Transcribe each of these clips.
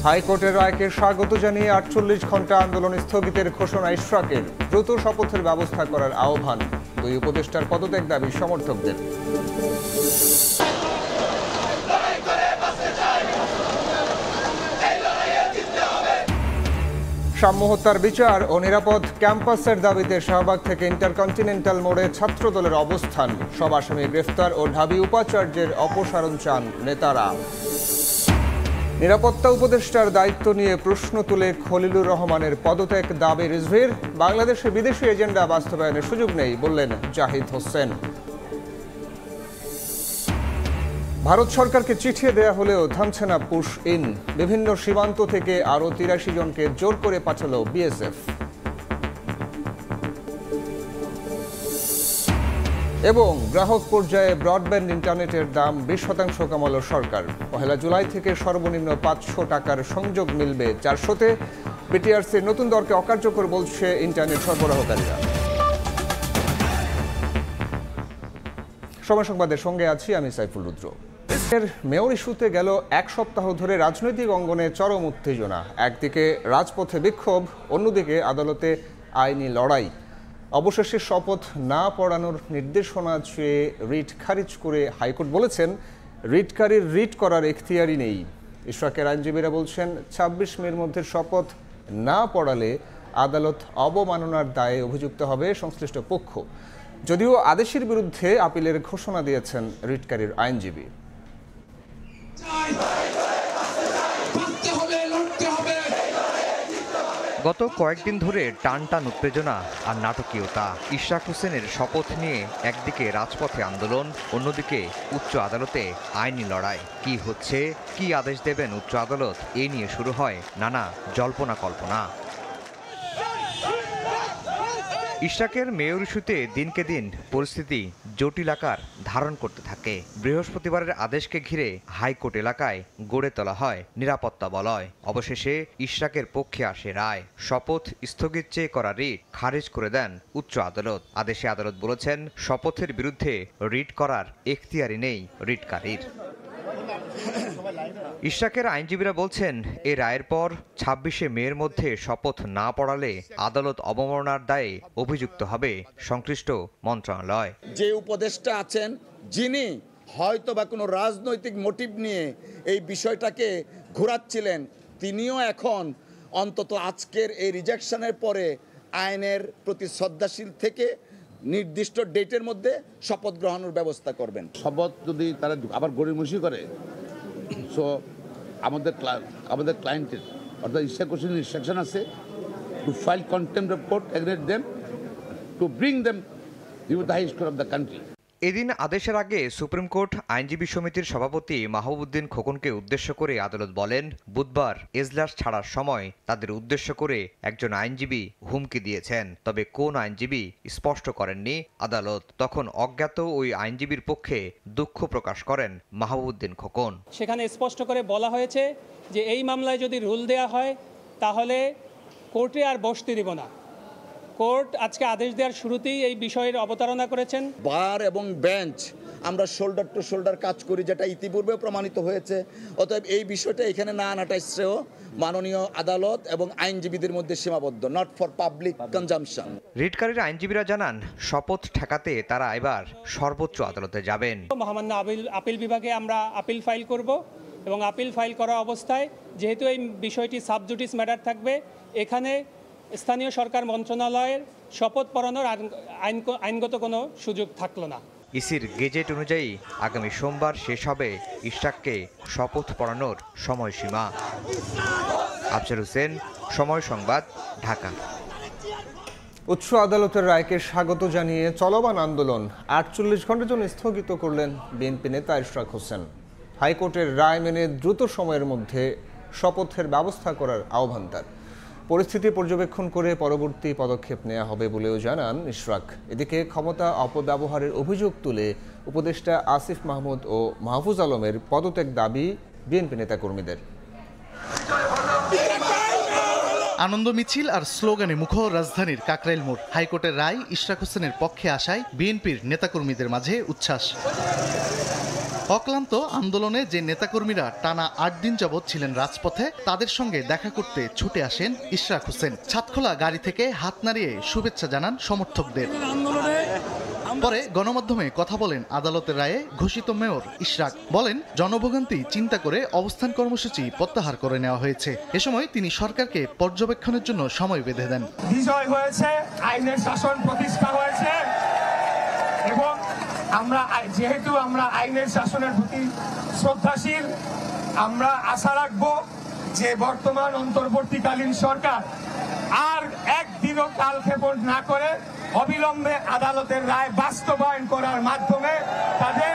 হাইকোর্টের রায়কে স্বাগত জানিয়ে ৪৮ ঘন্টা আন্দোলন স্থগিতের ঘোষণা ইশরাকের। দ্রুত শপথের ব্যবস্থা করার আহ্বান। দুই উপদেষ্টার পদত্যাগ দাবি সমর্থকদের। সাম্য হত্যার বিচার ও নিরাপদ ক্যাম্পাসের দাবিতে শাহবাগ থেকে ইন্টারকন্টিনেন্টাল মোড়ে ছাত্রদলের অবস্থান। সব আসামি গ্রেফতার ও ঢাবি উপাচার্যের অপসারণ চান নেতারা। নিরাপত্তা উপদেষ্টার দায়িত্ব নিয়ে প্রশ্ন তুলে খলিলুর রহমানের পদত্যাগ দাবি রিজভির। বাংলাদেশে বিদেশি এজেন্ডা বাস্তবায়নের সুযোগ নেই বললেন জাহিদ হোসেন। ভারত সরকারকে চিঠি দেয়া হলেও থামছে না পুশ ইন। বিভিন্ন সীমান্ত থেকে আরও ৮৩ জনকে জোর করে পাঠালো বিএসএফ। এবং গ্রাহক পর্যায়ে ব্রডব্যান্ড ইন্টারনেটের দাম ২০% কমালো সরকার। ১ জুলাই থেকে সর্বনিম্ন ৫০০ টাকার সংযোগ মিলবে ৪০০-তে। বিটিআরসির নতুন দরকে অকার্যকর বলছে ইন্টারনেট সরবরাহকারীরা। সময় সংবাদের সঙ্গে আছি আমি সাইফুল রুদ্র। মেয়র ইস্যুতে গেল এক সপ্তাহ ধরে রাজনৈতিক অঙ্গনে চরম উত্তেজনা। একদিকে রাজপথে বিক্ষোভ, অন্যদিকে আদালতে আইনি লড়াই। অবশেষে শপথ না পড়ানোর নির্দেশনা চেয়ে রিট খারিজ করে হাইকোর্ট বলেছেন, রিটকারীর রিট করার এখতিয়ারই নেই। ইশরাকের আইনজীবীরা বলছেন, ২৬ মের মধ্যে শপথ না পড়ালে আদালত অবমাননার দায়ে অভিযুক্ত হবে সংশ্লিষ্ট পক্ষ। যদিও আদেশের বিরুদ্ধে আপিলের ঘোষণা দিয়েছেন রিটকারীর আইনজীবী। গত কয়েকদিন ধরে টানটান উত্তেজনা আর নাটকীয়তা। ইশরাক হোসেনের শপথ নিয়ে একদিকে রাজপথে আন্দোলন, অন্যদিকে উচ্চ আদালতে আইনি লড়াই। কি হচ্ছে, কি আদেশ দেবেন উচ্চ আদালত, এ নিয়ে শুরু হয় নানা জল্পনা কল্পনা। ইশরাকের মেয়র ইস্যুতে দিনকে দিন পরিস্থিতি জটিল আকার ধারণ করতে থাকে। বৃহস্পতিবারের আদেশকে ঘিরে হাইকোর্ট এলাকায় গড়ে তোলা হয় নিরাপত্তা বলয়। অবশেষে ইশরাকের পক্ষে আসে রায়। শপথ স্থগিত চেয়ে করা রিট খারিজ করে দেন উচ্চ আদালত। আদেশে আদালত বলেছেন, শপথের বিরুদ্ধে রিট করার এখতিয়ারই নেই রিটকারীর। ইশরাকের আইনজীবীরা বলছেন, এ রায়ের পর ২৬শে মের মধ্যে শপথ না পড়ালে আদালত অবমাননার দায়ে অভিযুক্ত হবে সংশ্লিষ্ট মন্ত্রণালয়। যে উপদেষ্টা আছেন, যিনি হয়তো বা কোনো রাজনৈতিক মোটিভ নিয়ে এই বিষয়টাকে ঘোরাচ্ছিলেন, তিনিও এখন অন্তত আজকের এই রিজেকশনের পরে আইনের প্রতি শ্রদ্ধাশীল থেকে নির্দিষ্ট ডেটের মধ্যে শপথ গ্রহণের ব্যবস্থা করবেন। শপথ যদি তারা আবার গড়িমসি করে, সো আমাদের ক্লায়েন্টের অর্থাৎ ইশরাক হোসেনের ইনস্ট্রাকশন আছে two file contempt of court against them to bring them before the highest court of the country. এদিন আদেশের আগে সুপ্রিম কোর্ট আইনজীবী সমিতির সভাপতি মাহবুবউদ্দিন খোকনকে উদ্দেশ্য করে আদালত বলেন, বুধবার এজলাস ছাড়ার সময় তাদের উদ্দেশ্য করে একজন আইনজীবী হুমকি দিয়েছেন। তবে কোন আইনজীবী স্পষ্ট করেননি আদালত। তখন অজ্ঞাত ওই আইনজীবীর পক্ষে দুঃখ প্রকাশ করেন মাহবুবউদ্দিন খোকন। সেখানে স্পষ্ট করে বলা হয়েছে যে এই মামলায় যদি রুল দেয়া হয় তাহলে কোর্টে আর বসতে দিব না। কোর্ট আজকে আদেশ দেওয়ার শুরুতেই এই বিষয়ের অবতারণা করেছেন। বার এবং বেঞ্চ আমরা শোল্ডার টু শোল্ডার কাজ করি, যেটা ইতিপূর্বে প্রমাণিত হয়েছে। অতএব এই বিষয়টা এখানে না আনাটাই শ্রেয়। মাননীয় আদালত এবং আইনজীবীদের মধ্যে সীমাবদ্ধ, নট ফর পাবলিক কনজাম্পশন। রিটকারীর আইনজীবীরা জানান, শপথ ঠেকাতে তারা এবার সর্বোচ্চ আদালতে যাবেন। মহামান্য আপিল বিভাগে আমরা আপিল ফাইল করব এবং আপিল ফাইল করা অবস্থায় যেহেতু এই বিষয়টি সাবজুডিস ম্যাটার থাকবে, এখানে স্থানীয় সরকার মন্ত্রণালয়ের শপথ পড়ানোর আইনগত কোনো সুযোগ থাকলো না। ইসির গেজেট অনুযায়ী আগামী সোমবার শেষ হবে ইশরাককে শপথ পড়ানোর সময়সীমা। আফজাল হোসেন, সময় সংবাদ, ঢাকা। উচ্চ আদালতের রায়কে স্বাগত জানিয়ে চলমান আন্দোলন ৪৮ ঘন্টার জন্য স্থগিত করলেন বিএনপি নেতা ইশরাক হোসেন। হাইকোর্টের রায় মেনে দ্রুত সময়ের মধ্যে শপথের ব্যবস্থা করার আহ্বান তার। পরিস্থিতি পর্যবেক্ষণ করে পরবর্তী পদক্ষেপ নেওয়া হবে বলেও জানান ইশরাক। এদিকে ক্ষমতা অপব্যবহারের অভিযোগ তুলে উপদেষ্টা আসিফ মাহমুদ ও মাহফুজ আলমের পদত্যাগ দাবি বিএনপি নেতাকর্মীদের। আনন্দ মিছিল আর স্লোগানে মুখর রাজধানীর কাকরাইল মোড়। হাইকোর্টের রায় ইশরাক হোসেনের পক্ষে আসায় বিএনপির নেতাকর্মীদের মাঝে উচ্ছ্বাস। অক্লান্ত আন্দোলনে যে নেতাকর্মীরা টানা ৮ দিন যাবৎ ছিলেন রাজপথে, তাদের সঙ্গে দেখা করতে ছুটে আসেন ইশরাক হোসেন। ছাদখোলা গাড়ি থেকে হাত নাড়িয়ে শুভেচ্ছা জানান সমর্থকদের। পরে গণমাধ্যমে কথা বলেন আদালতের রায়ে ঘোষিত মেয়র ইশরাক। বলেন, জনভোগান্তি চিন্তা করে অবস্থান কর্মসূচি প্রত্যাহার করে নেওয়া হয়েছে। এ সময় তিনি সরকারকে পর্যবেক্ষণের জন্য সময় বেঁধে দেন। বিজয় হয়েছে, আইনের শাসন প্রতিষ্ঠা হয়েছে এবং যেহেতু আমরা আইনের শাসনের প্রতি শ্রদ্ধাশীল, আমরা আশা রাখবো যে বর্তমান অন্তর্বর্তীকালীন সরকার আর একদিনও কালক্ষেপণ না করে অবিলম্বে আদালতের রায় বাস্তবায়ন করার মাধ্যমে তাদের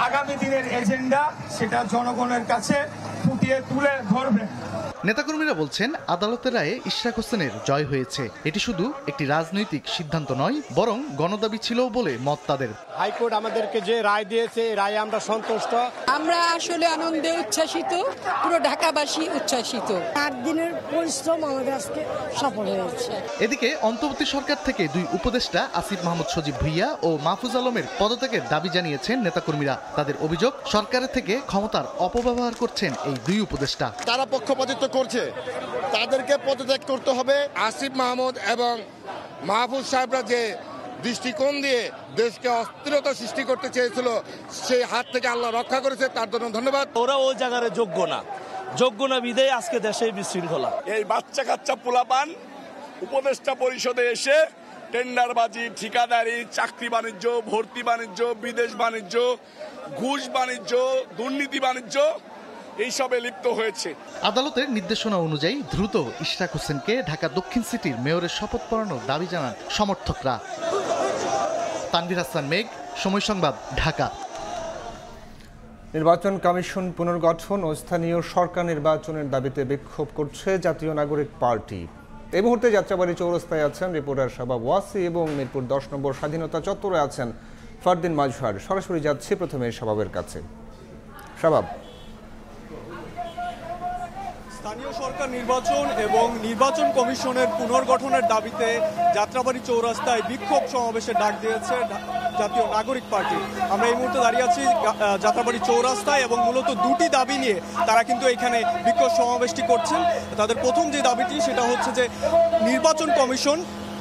আগামী দিনের এজেন্ডা সেটা জনগণের কাছে ফুটিয়ে তুলে ধরবে। নেতাকর্মীরা বলছেন, আদালতের রায়ে ইশরাক হোসেনের জয় হয়েছে। এটি শুধু একটি রাজনৈতিক সিদ্ধান্ত নয়, বরং গণদাবি ছিল বলে মত তাদের। হাইকোর্ট আমাদেরকে যে রায় দিয়েছে, এই রায়ে আমরা সন্তুষ্ট। আমরা আসলে আনন্দে উচ্ছ্বাসিত, পুরো ঢাকাবাসী উচ্ছ্বাসিত। 8 দিনের পরিশ্রম আমাদের আজকে সফল হয়েছে। এদিকে অন্তর্বর্তী সরকার থেকে 2 উপদেষ্টা আসিফ মাহমুদ সজীব ভুইয়া ও মাহফুজ আলমের পদত্যাগের দাবি জানিয়েছেন নেতাকর্মীরা। তাদের অভিযোগ, সরকারের থেকে ক্ষমতার অপব্যবহার করছেন এই 2 উপদেষ্টা। তারা পক্ষপাতিত্ব করছে, তাদেরকে পদত্যাগ করতে হবে। আসিফ মাহমুদ এবং মাহফুজ সাহেবরা যে দৃষ্টিকোণ দিয়ে দেশকে অস্থিরতা সৃষ্টি করতে চেয়েছিল, সেই হাত থেকে আল্লাহ রক্ষা করেছে, তার জন্য ধন্যবাদ। ওরা ওই জায়গায় যোগ্য না বিদেয় আজকে দেশে বিশৃঙ্খলা। এই বাচ্চা কাচ্চা পোলাপান উপদেষ্টা পরিষদে এসে টেন্ডারবাজি, ঠিকাদারি, চাকরি বাণিজ্য, ভর্তি বাণিজ্য, বিদেশ বাণিজ্য, ঘুষ বাণিজ্য, দুর্নীতি বাণিজ্য এইসবে লিপ্ত হয়েছে। আদালতের নির্দেশনা অনুযায়ী দ্রুত ইশরাক হোসেনকে ঢাকা দক্ষিণ সিটির মেয়রের শপথ পড়ানোর দাবি জানান সমর্থকরা। তানভীর হাসান মেঘ, সময় সংবাদ, ঢাকা। নির্বাচন কমিশন পুনর্গঠন ও স্থানীয় সরকার নির্বাচনের দাবিতে বিক্ষোভ করছে জাতীয় নাগরিক পার্টি। এই মুহূর্তে যাত্রাবাড়ি চৌরাস্তায় আছেন রিপোর্টার শাবাব ওয়াসি এবং মিরপুর 10 নম্বর স্বাধীনতা চত্বরে আছেন ফারদিন মাজহার। সরাসরি যাচ্ছি প্রথমে শাবাবের কাছে। শাবাব, স্থানীয় সরকার নির্বাচন এবং নির্বাচন কমিশনের পুনর্গঠনের দাবিতে যাত্রাবাড়ি চৌরাস্তায় বিক্ষোভ সমাবেশের ডাক দিয়েছে জাতীয় নাগরিক পার্টি। আমরা এই মুহূর্তে দাঁড়িয়ে আছি যাত্রাবাড়ি চৌরাস্তায় এবং মূলত 2টি দাবি নিয়ে তারা কিন্তু এখানে বিক্ষোভ সমাবেশটি করছেন। তাদের প্রথম যে দাবিটি সেটা হচ্ছে যে নির্বাচন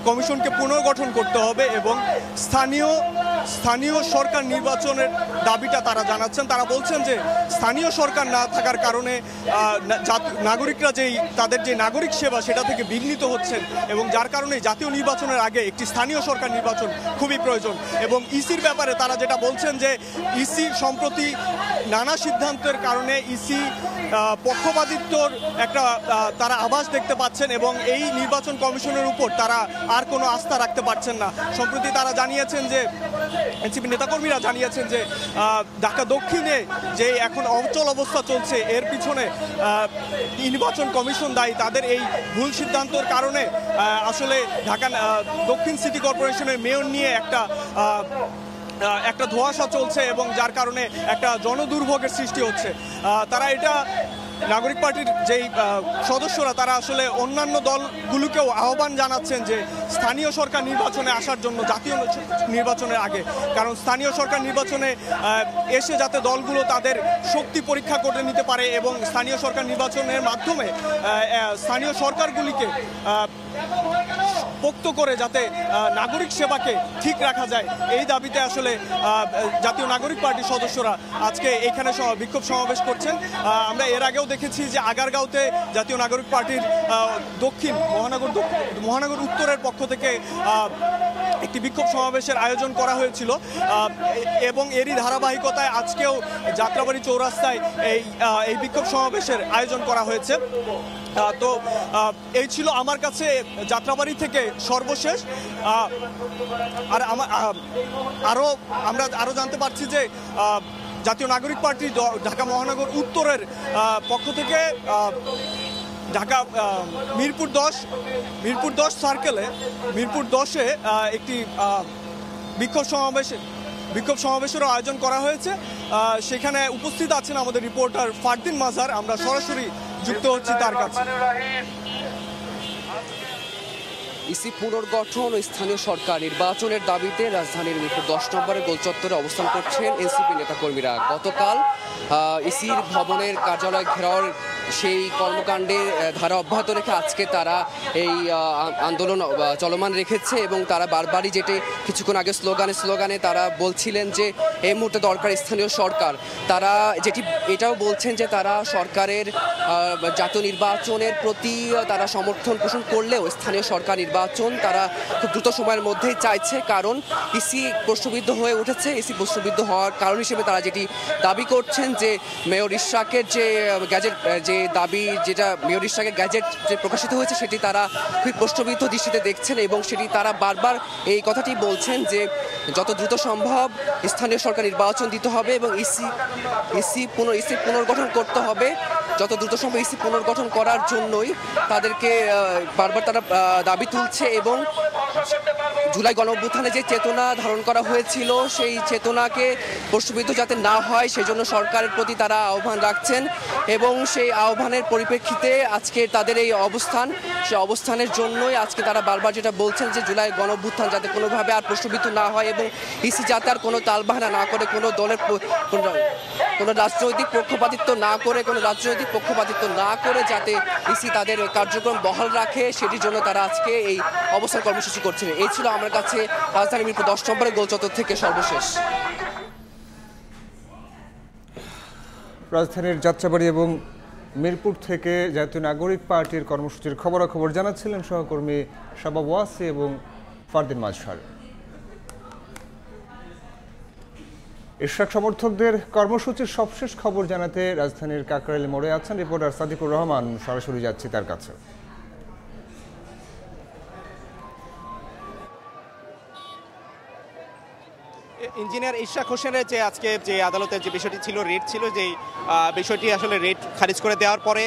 কমিশনকে পুনর্গঠন করতে হবে এবং স্থানীয় সরকার নির্বাচনের দাবিটা তারা জানাচ্ছেন। তারা বলছেন যে স্থানীয় সরকার না থাকার কারণে নাগরিকরা তাদের যে নাগরিক সেবা সেটা থেকে বিঘ্নিত হচ্ছেন এবং যার কারণে জাতীয় নির্বাচনের আগে একটি স্থানীয় সরকার নির্বাচন খুবই প্রয়োজন। এবং ইসির ব্যাপারে তারা যেটা বলছেন যে ইসি সম্প্রতি নানা সিদ্ধান্তের কারণে ইসি পক্ষপাতিত্বর একটা তারা আভাস দেখতে পাচ্ছেন এবং এই নির্বাচন কমিশনের উপর তারা আর কোনো আস্থা রাখতে পারছেন না। সম্প্রতি তারা জানিয়েছেন যে এনসিপি নেতাকর্মীরা জানিয়েছেন যে ঢাকা দক্ষিণে যে এখন অচল অবস্থা চলছে এর পিছনে নির্বাচন কমিশন দায়ী। তাদের এই ভুল সিদ্ধান্তর কারণে আসলে ঢাকা দক্ষিণ সিটি কর্পোরেশনের মেয়র নিয়ে একটা ধোঁয়াশা চলছে এবং যার কারণে একটা জনদুর্ভোগের সৃষ্টি হচ্ছে। তারা এটা নাগরিক পার্টির যেই সদস্যরা তারা আসলে অন্যান্য দলগুলোকেও আহ্বান জানাচ্ছেন যে স্থানীয় সরকার নির্বাচনে আসার জন্য জাতীয় নির্বাচনের আগে, কারণ স্থানীয় সরকার নির্বাচনে এসে যাতে দলগুলো তাদের শক্তি পরীক্ষা করে নিতে পারে এবং স্থানীয় সরকার নির্বাচনের মাধ্যমে স্থানীয় সরকারগুলিকে পোক্ত করে যাতে নাগরিক সেবাকে ঠিক রাখা যায়, এই দাবিতে আসলে জাতীয় নাগরিক পার্টির সদস্যরা আজকে এখানে বিক্ষোভ সমাবেশ করছেন। আমরা এর আগেও দেখেছি যে আগারগাঁওতে জাতীয় নাগরিক পার্টির দক্ষিণ মহানগর উত্তরের পক্ষ থেকে একটি বিক্ষোভ সমাবেশের আয়োজন করা হয়েছিল এবং এরই ধারাবাহিকতায় আজকেও যাত্রাবাড়ি চৌরাস্তায় এই বিক্ষোভ সমাবেশের আয়োজন করা হয়েছে। তো এই ছিল আমার কাছে যাত্রাবাড়ি থেকে সর্বশেষ। আর আমরা আরও জানতে পারছি যে জাতীয় নাগরিক পার্টি ঢাকা মহানগর উত্তরের পক্ষ থেকে ঢাকা মিরপুর 10 সার্কেলে মিরপুর 10-এ একটি বিক্ষোভ সমাবেশেরও আয়োজন করা হয়েছে। সেখানে উপস্থিত আছেন আমাদের রিপোর্টার ফারদিন মাজহার। আমরা সরাসরি যুক্ত হচ্ছি তার কাছে। ইসি পুনর্গঠন ও স্থানীয় সরকার নির্বাচনের দাবিতে রাজধানীর মিরপুর 10 নম্বরের গোলচত্বরে অবস্থান করছেন এনসিপি নেতাকর্মীরা। গতকাল ইসির ভবনের কার্যালয় ঘেরাওর সেই কর্মকাণ্ডের ধারা অব্যাহত রেখে আজকে তারা এই আন্দোলন চলমান রেখেছে এবং তারা বারবারই যেটি কিছুক্ষণ আগে স্লোগানে তারা বলছিলেন যে এই মুহূর্তে দরকার স্থানীয় সরকার। তারা যেটি এটাও বলছেন যে তারা সরকারের জাতীয় নির্বাচনের প্রতি তারা সমর্থন পোষণ করলেও স্থানীয় সরকার নির্বাচন তারা খুব দ্রুত সময়ের মধ্যেই চাইছে, কারণ ইসি প্রশ্নবিদ্ধ হয়ে উঠেছে। ইসি প্রশ্নবিদ্ধ হওয়ার কারণ হিসেবে তারা যেটি দাবি করছেন যে মেয়র ইশরাকের যে গ্যাজেট যে দাবি, যেটা মেয়র ইশরাকের গ্যাজেট যে প্রকাশিত হয়েছে সেটি তারা খুব প্রশ্নবিদ্ধ দৃষ্টিতে দেখছেন এবং সেটি তারা বারবার এই কথাটি বলছেন যে যত দ্রুত সম্ভব স্থানীয় সরকার নির্বাচন দিতে হবে এবং ইসি পুনর্গঠন করতে হবে। যত দ্রুত সম্ভব ইসি পুনর্গঠন করার জন্যই তাদেরকে বারবার তারা দাবি তুলছে এবং জুলাই গণঅভ্যুত্থানে যে চেতনা ধারণ করা হয়েছিল সেই চেতনাকে প্রশ্নবিদ্ধ যাতে না হয় সেজন্য সরকারের প্রতি তারা আহ্বান রাখছেন এবং সেই আহ্বানের পরিপ্রেক্ষিতে আজকে তাদের এই অবস্থান, সেই অবস্থানের জন্যই আজকে তারা বারবার যেটা বলছেন যে জুলাই গণঅভ্যুত্থান যাতে কোনোভাবে আর প্রশ্নবিদ্ধ না হয় এবং ইসি যাতে আর কোনো তালবাহানা না করে, কোনো দলের কোনো রাজনৈতিক পক্ষপাতিত্ব না করে যাতে ইসি তাদের কার্যক্রম বহাল রাখে, সেটির জন্য তারা আজকে এই অবস্থান কর্মসূচি করছেন। এই ছিল আমার কাছে রাজধানী মিরপুর 10 নম্বরের গোলচত্বর থেকে সর্বশেষ। রাজধানীর যাত্রাবাড়ি এবং মিরপুর থেকে জাতীয় নাগরিক পার্টির কর্মসূচির খবরাখবর জানাচ্ছিলেন সহকর্মী শাবাব ওয়াসি এবং ফারদিন মাজহার। ইশরাক সমর্থকদের কর্মসূচির সবশেষ খবর জানাতে রাজধানীর কাকরাইল মোড়ে আছেন রিপোর্টার সাদিকুর রহমান। সরাসরি যাচ্ছি তার কাছে। ইঞ্জিনিয়ার ইশরাক হোসেনের যে আজকে যে আদালতের যে বিষয়টি ছিল, রেট ছিল, যে বিষয়টি আসলে রেট খারিজ করে দেওয়ার পরে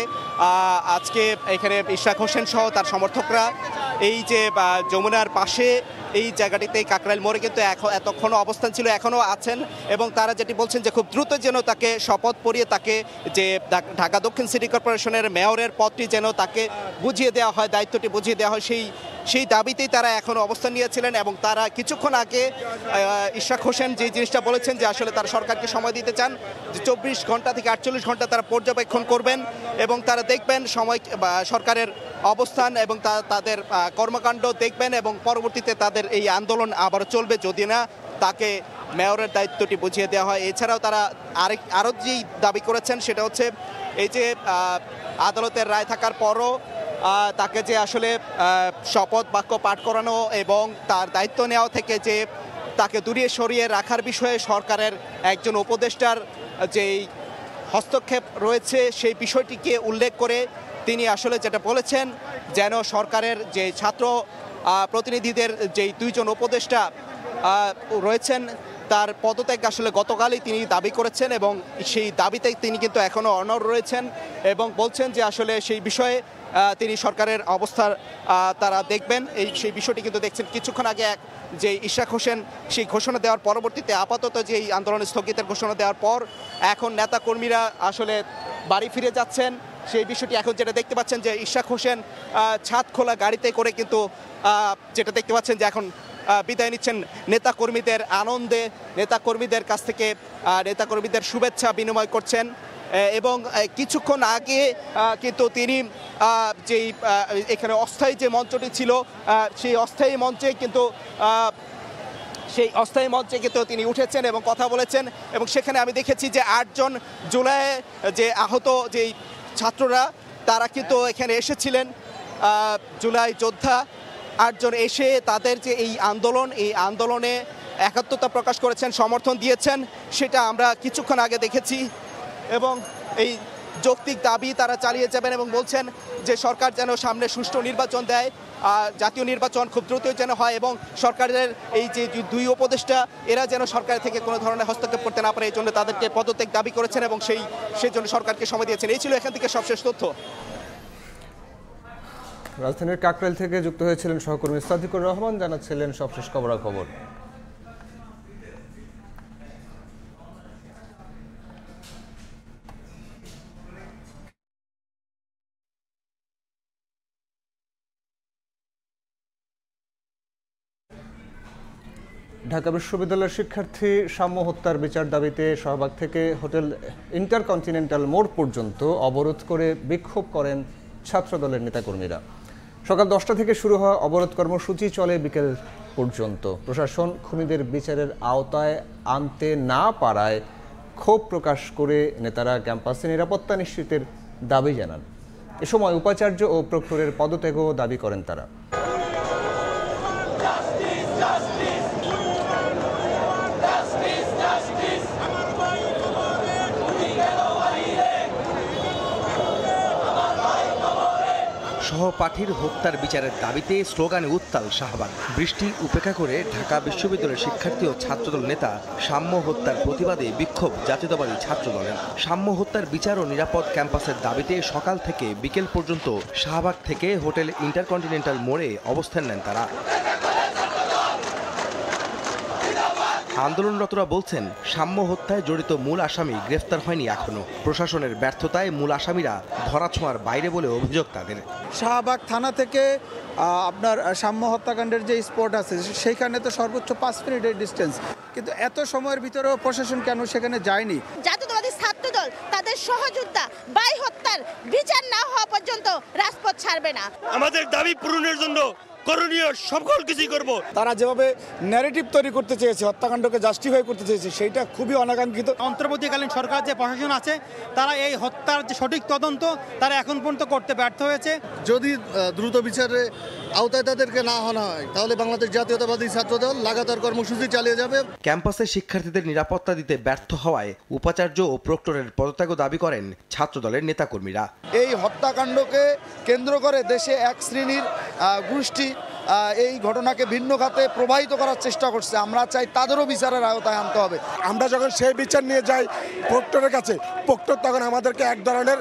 আজকে এখানে ইশরাক হোসেন সহ তার সমর্থকরা এই যে যমুনার পাশে এই জায়গাটিতে কাকরাইল মোড়ে কিন্তু এতক্ষণও অবস্থান ছিল, এখনও আছেন এবং তারা যেটি বলছেন যে খুব দ্রুত যেন তাকে শপথ পড়িয়ে তাকে যে ঢাকা দক্ষিণ সিটি কর্পোরেশনের মেয়রের পদটি যেন তাকে বুঝিয়ে দেওয়া হয়, দায়িত্বটি বুঝিয়ে দেওয়া হয়, সেই দাবিতেই তারা এখনও অবস্থান নিয়েছিলেন। এবং তারা কিছুক্ষণ আগে ইশরাক হোসেন যে জিনিসটা বলেছেন যে আসলে তারা সরকারকে সময় দিতে চান, যে 24 ঘন্টা থেকে 48 ঘন্টা তারা পর্যবেক্ষণ করবেন এবং তারা দেখবেন সরকারের অবস্থান এবং তাদের কর্মকাণ্ড দেখবেন এবং পরবর্তীতে তাদের এই আন্দোলন আবারও চলবে যদি না তাকে মেয়রের দায়িত্বটি বুঝিয়ে দেওয়া হয়। এছাড়াও তারা আরও যেই দাবি করেছেন সেটা হচ্ছে এই যে আদালতের রায় থাকার পরও তাকে যে আসলে শপথ বাক্য পাঠ করানো এবং তার দায়িত্ব নেওয়া থেকে যে তাকে দূরে সরিয়ে রাখার বিষয়ে সরকারের একজন উপদেষ্টার যেই হস্তক্ষেপ রয়েছে সেই বিষয়টিকে উল্লেখ করে তিনি আসলে যেটা বলেছেন যেন সরকারের যে ছাত্র প্রতিনিধিদের যেই 2 জন উপদেষ্টা রয়েছেন তার পদত্যাগ আসলে গতকালই তিনি দাবি করেছেন এবং সেই দাবিতে তিনি কিন্তু এখনও অনড় রয়েছেন এবং বলছেন যে আসলে সেই বিষয়ে তিনি সরকারের অবস্থার তারা দেখবেন। সেই বিষয়টি কিন্তু দেখছেন কিছুক্ষণ আগে যে ইশরাক হোসেন সেই ঘোষণা দেওয়ার পরবর্তীতে আপাতত যে এই আন্দোলন স্থগিতের ঘোষণা দেওয়ার পর এখন নেতাকর্মীরা আসলে বাড়ি ফিরে যাচ্ছেন। সেই বিষয়টি এখন যেটা দেখতে পাচ্ছেন যে ইশরাক হোসেন ছাদ খোলা গাড়িতে করে কিন্তু যেটা দেখতে পাচ্ছেন যে এখন বিদায় নিচ্ছেন নেতাকর্মীদের আনন্দে, নেতাকর্মীদের কাছ থেকে নেতাকর্মীদের শুভেচ্ছা বিনিময় করছেন এবং কিছুক্ষণ আগে কিন্তু তিনি যেই এখানে অস্থায়ী যে মঞ্চটি ছিল সেই অস্থায়ী মঞ্চে কিন্তু তিনি উঠেছেন এবং কথা বলেছেন এবং সেখানে আমি দেখেছি যে 8 জন জুলাই যে আহত যেই ছাত্ররা তারা কিন্তু এখানে এসেছিলেন, জুলাই যোদ্ধা 8 জন এসে তাদের যে এই আন্দোলনে একাত্মতা প্রকাশ করেছেন, সমর্থন দিয়েছেন, সেটা আমরা কিছুক্ষণ আগে দেখেছি এবং এই যৌক্তিক দাবি তারা চালিয়ে যাবেন এবং বলছেন যে সরকার যেন সামনে সুষ্ঠু নির্বাচন দেয়, জাতীয় নির্বাচন খুব দ্রুত যেন হয় এবং সরকারের এই যে 2 উপদেষ্টা এরা যেন সরকার থেকে কোনো ধরনের হস্তক্ষেপ করতে না পারে, এই জন্য তাদেরকে পদত্যাগ দাবি করেছেন এবং সেই জন্য সরকারকে সময় দিয়েছেন। এই ছিল এখান থেকে সবশেষ তথ্য। রাজধানীর কাকরাইল থেকে যুক্ত হয়েছিলেন সহকর্মী সাদিকুর রহমান, জানাচ্ছিলেন সবশেষ খবরাখবর। ঢাকা বিশ্ববিদ্যালয়ের শিক্ষার্থী সাম্য হত্যার বিচার দাবিতে শাহবাগ থেকে হোটেল ইন্টারকন্টিনেন্টাল মোড় পর্যন্ত অবরোধ করে বিক্ষোভ করেন ছাত্রদলের নেতাকর্মীরা। সকাল 10টা থেকে শুরু হওয়া অবরোধ কর্মসূচি চলে বিকেল পর্যন্ত। প্রশাসন খুনিদের বিচারের আওতায় আনতে না পারায় ক্ষোভ প্রকাশ করে নেতারা ক্যাম্পাসে নিরাপত্তা নিশ্চিতের দাবি জানান। এ সময় উপাচার্য ও প্রক্টরের পদত্যাগও দাবি করেন তারা। সহপাঠীর হত্যার বিচারের দাবিতে স্লোগানে উত্তাল শাহবাগ। বৃষ্টি উপেক্ষা করে ঢাকা বিশ্ববিদ্যালয়ের শিক্ষার্থী ও ছাত্রদল নেতা সাম্য হত্যার প্রতিবাদে বিক্ষোভ জাতীয়তাবাদী ছাত্রদলের। সাম্য হত্যার বিচার ও নিরাপদ ক্যাম্পাসের দাবিতে সকাল থেকে বিকেল পর্যন্ত শাহবাগ থেকে হোটেল ইন্টারকন্টিনেন্টাল মোড়ে অবস্থান নেন তারা। আন্দোলনরতরা বলছেন, সাম্য হত্যায় জড়িত মূল আসামি গ্রেফতার হয়নি এখনো। প্রশাসনের ব্যর্থতায় মূল আসামিরা ধরাছোঁয়ার বাইরে বলে অভিযোগ তাদের। শাহবাগ থানা থেকে আপনার সাম্য হত্যাকাণ্ডের যে স্পট আছে সেইখানে তো সর্বোচ্চ 5 মিনিটের ডিস্টেন্স, কিন্তু এত সময়ের ভিতরেও প্রশাসন কেন সেখানে যায়নি? জাতীয়তাবাদী ছাত্রদল তাদের সহযোদ্ধা বাই হত্যার বিচার না হওয়া পর্যন্ত রাজপথ ছাড়বে না। আমাদের দাবি পূরণের জন্য করণীয় সকল কিছুই করব। তারা যেভাবে ন্যারেটিভ তৈরি করতে চেয়েছে, হত্যাকাণ্ডকে জাস্টিফাই করতে চেয়েছে, সেইটা খুবই অনাকাঙ্ক্ষিত। অন্তর্বর্তীকালীন সরকার যে প্রশাসন আছে তারা এই হত্যার যে সঠিক তদন্ত তারা এখন পর্যন্ত করতে ব্যর্থ হয়েছে। যদি দ্রুত বিচারে আওতায় তাদেরকে না আনা হয় তাহলে বাংলাদেশ জাতীয়তাবাদী ছাত্রদল লাগাতার কর্মসূচি চালিয়ে যাবে। ক্যাম্পাসে শিক্ষার্থীদের নিরাপত্তা দিতে ব্যর্থ হওয়ায় উপাচার্য ও প্রক্টরের পদত্যাগও দাবি করেন ছাত্রদলের নেতাকর্মীরা। এই হত্যাকাণ্ডকে কেন্দ্র করে দেশে এক শ্রেণীর গোষ্ঠী এই ঘটনাকে ভিন্ন খাতে প্রবাহিত করার চেষ্টা করছে। আমরা চাই তাদেরও বিচারের আওতায় আনতে হবে। আমরা যখন সেই বিচার নিয়ে যাই প্রক্টরের কাছে, প্রক্টর তখন আমাদেরকে এক ধরনের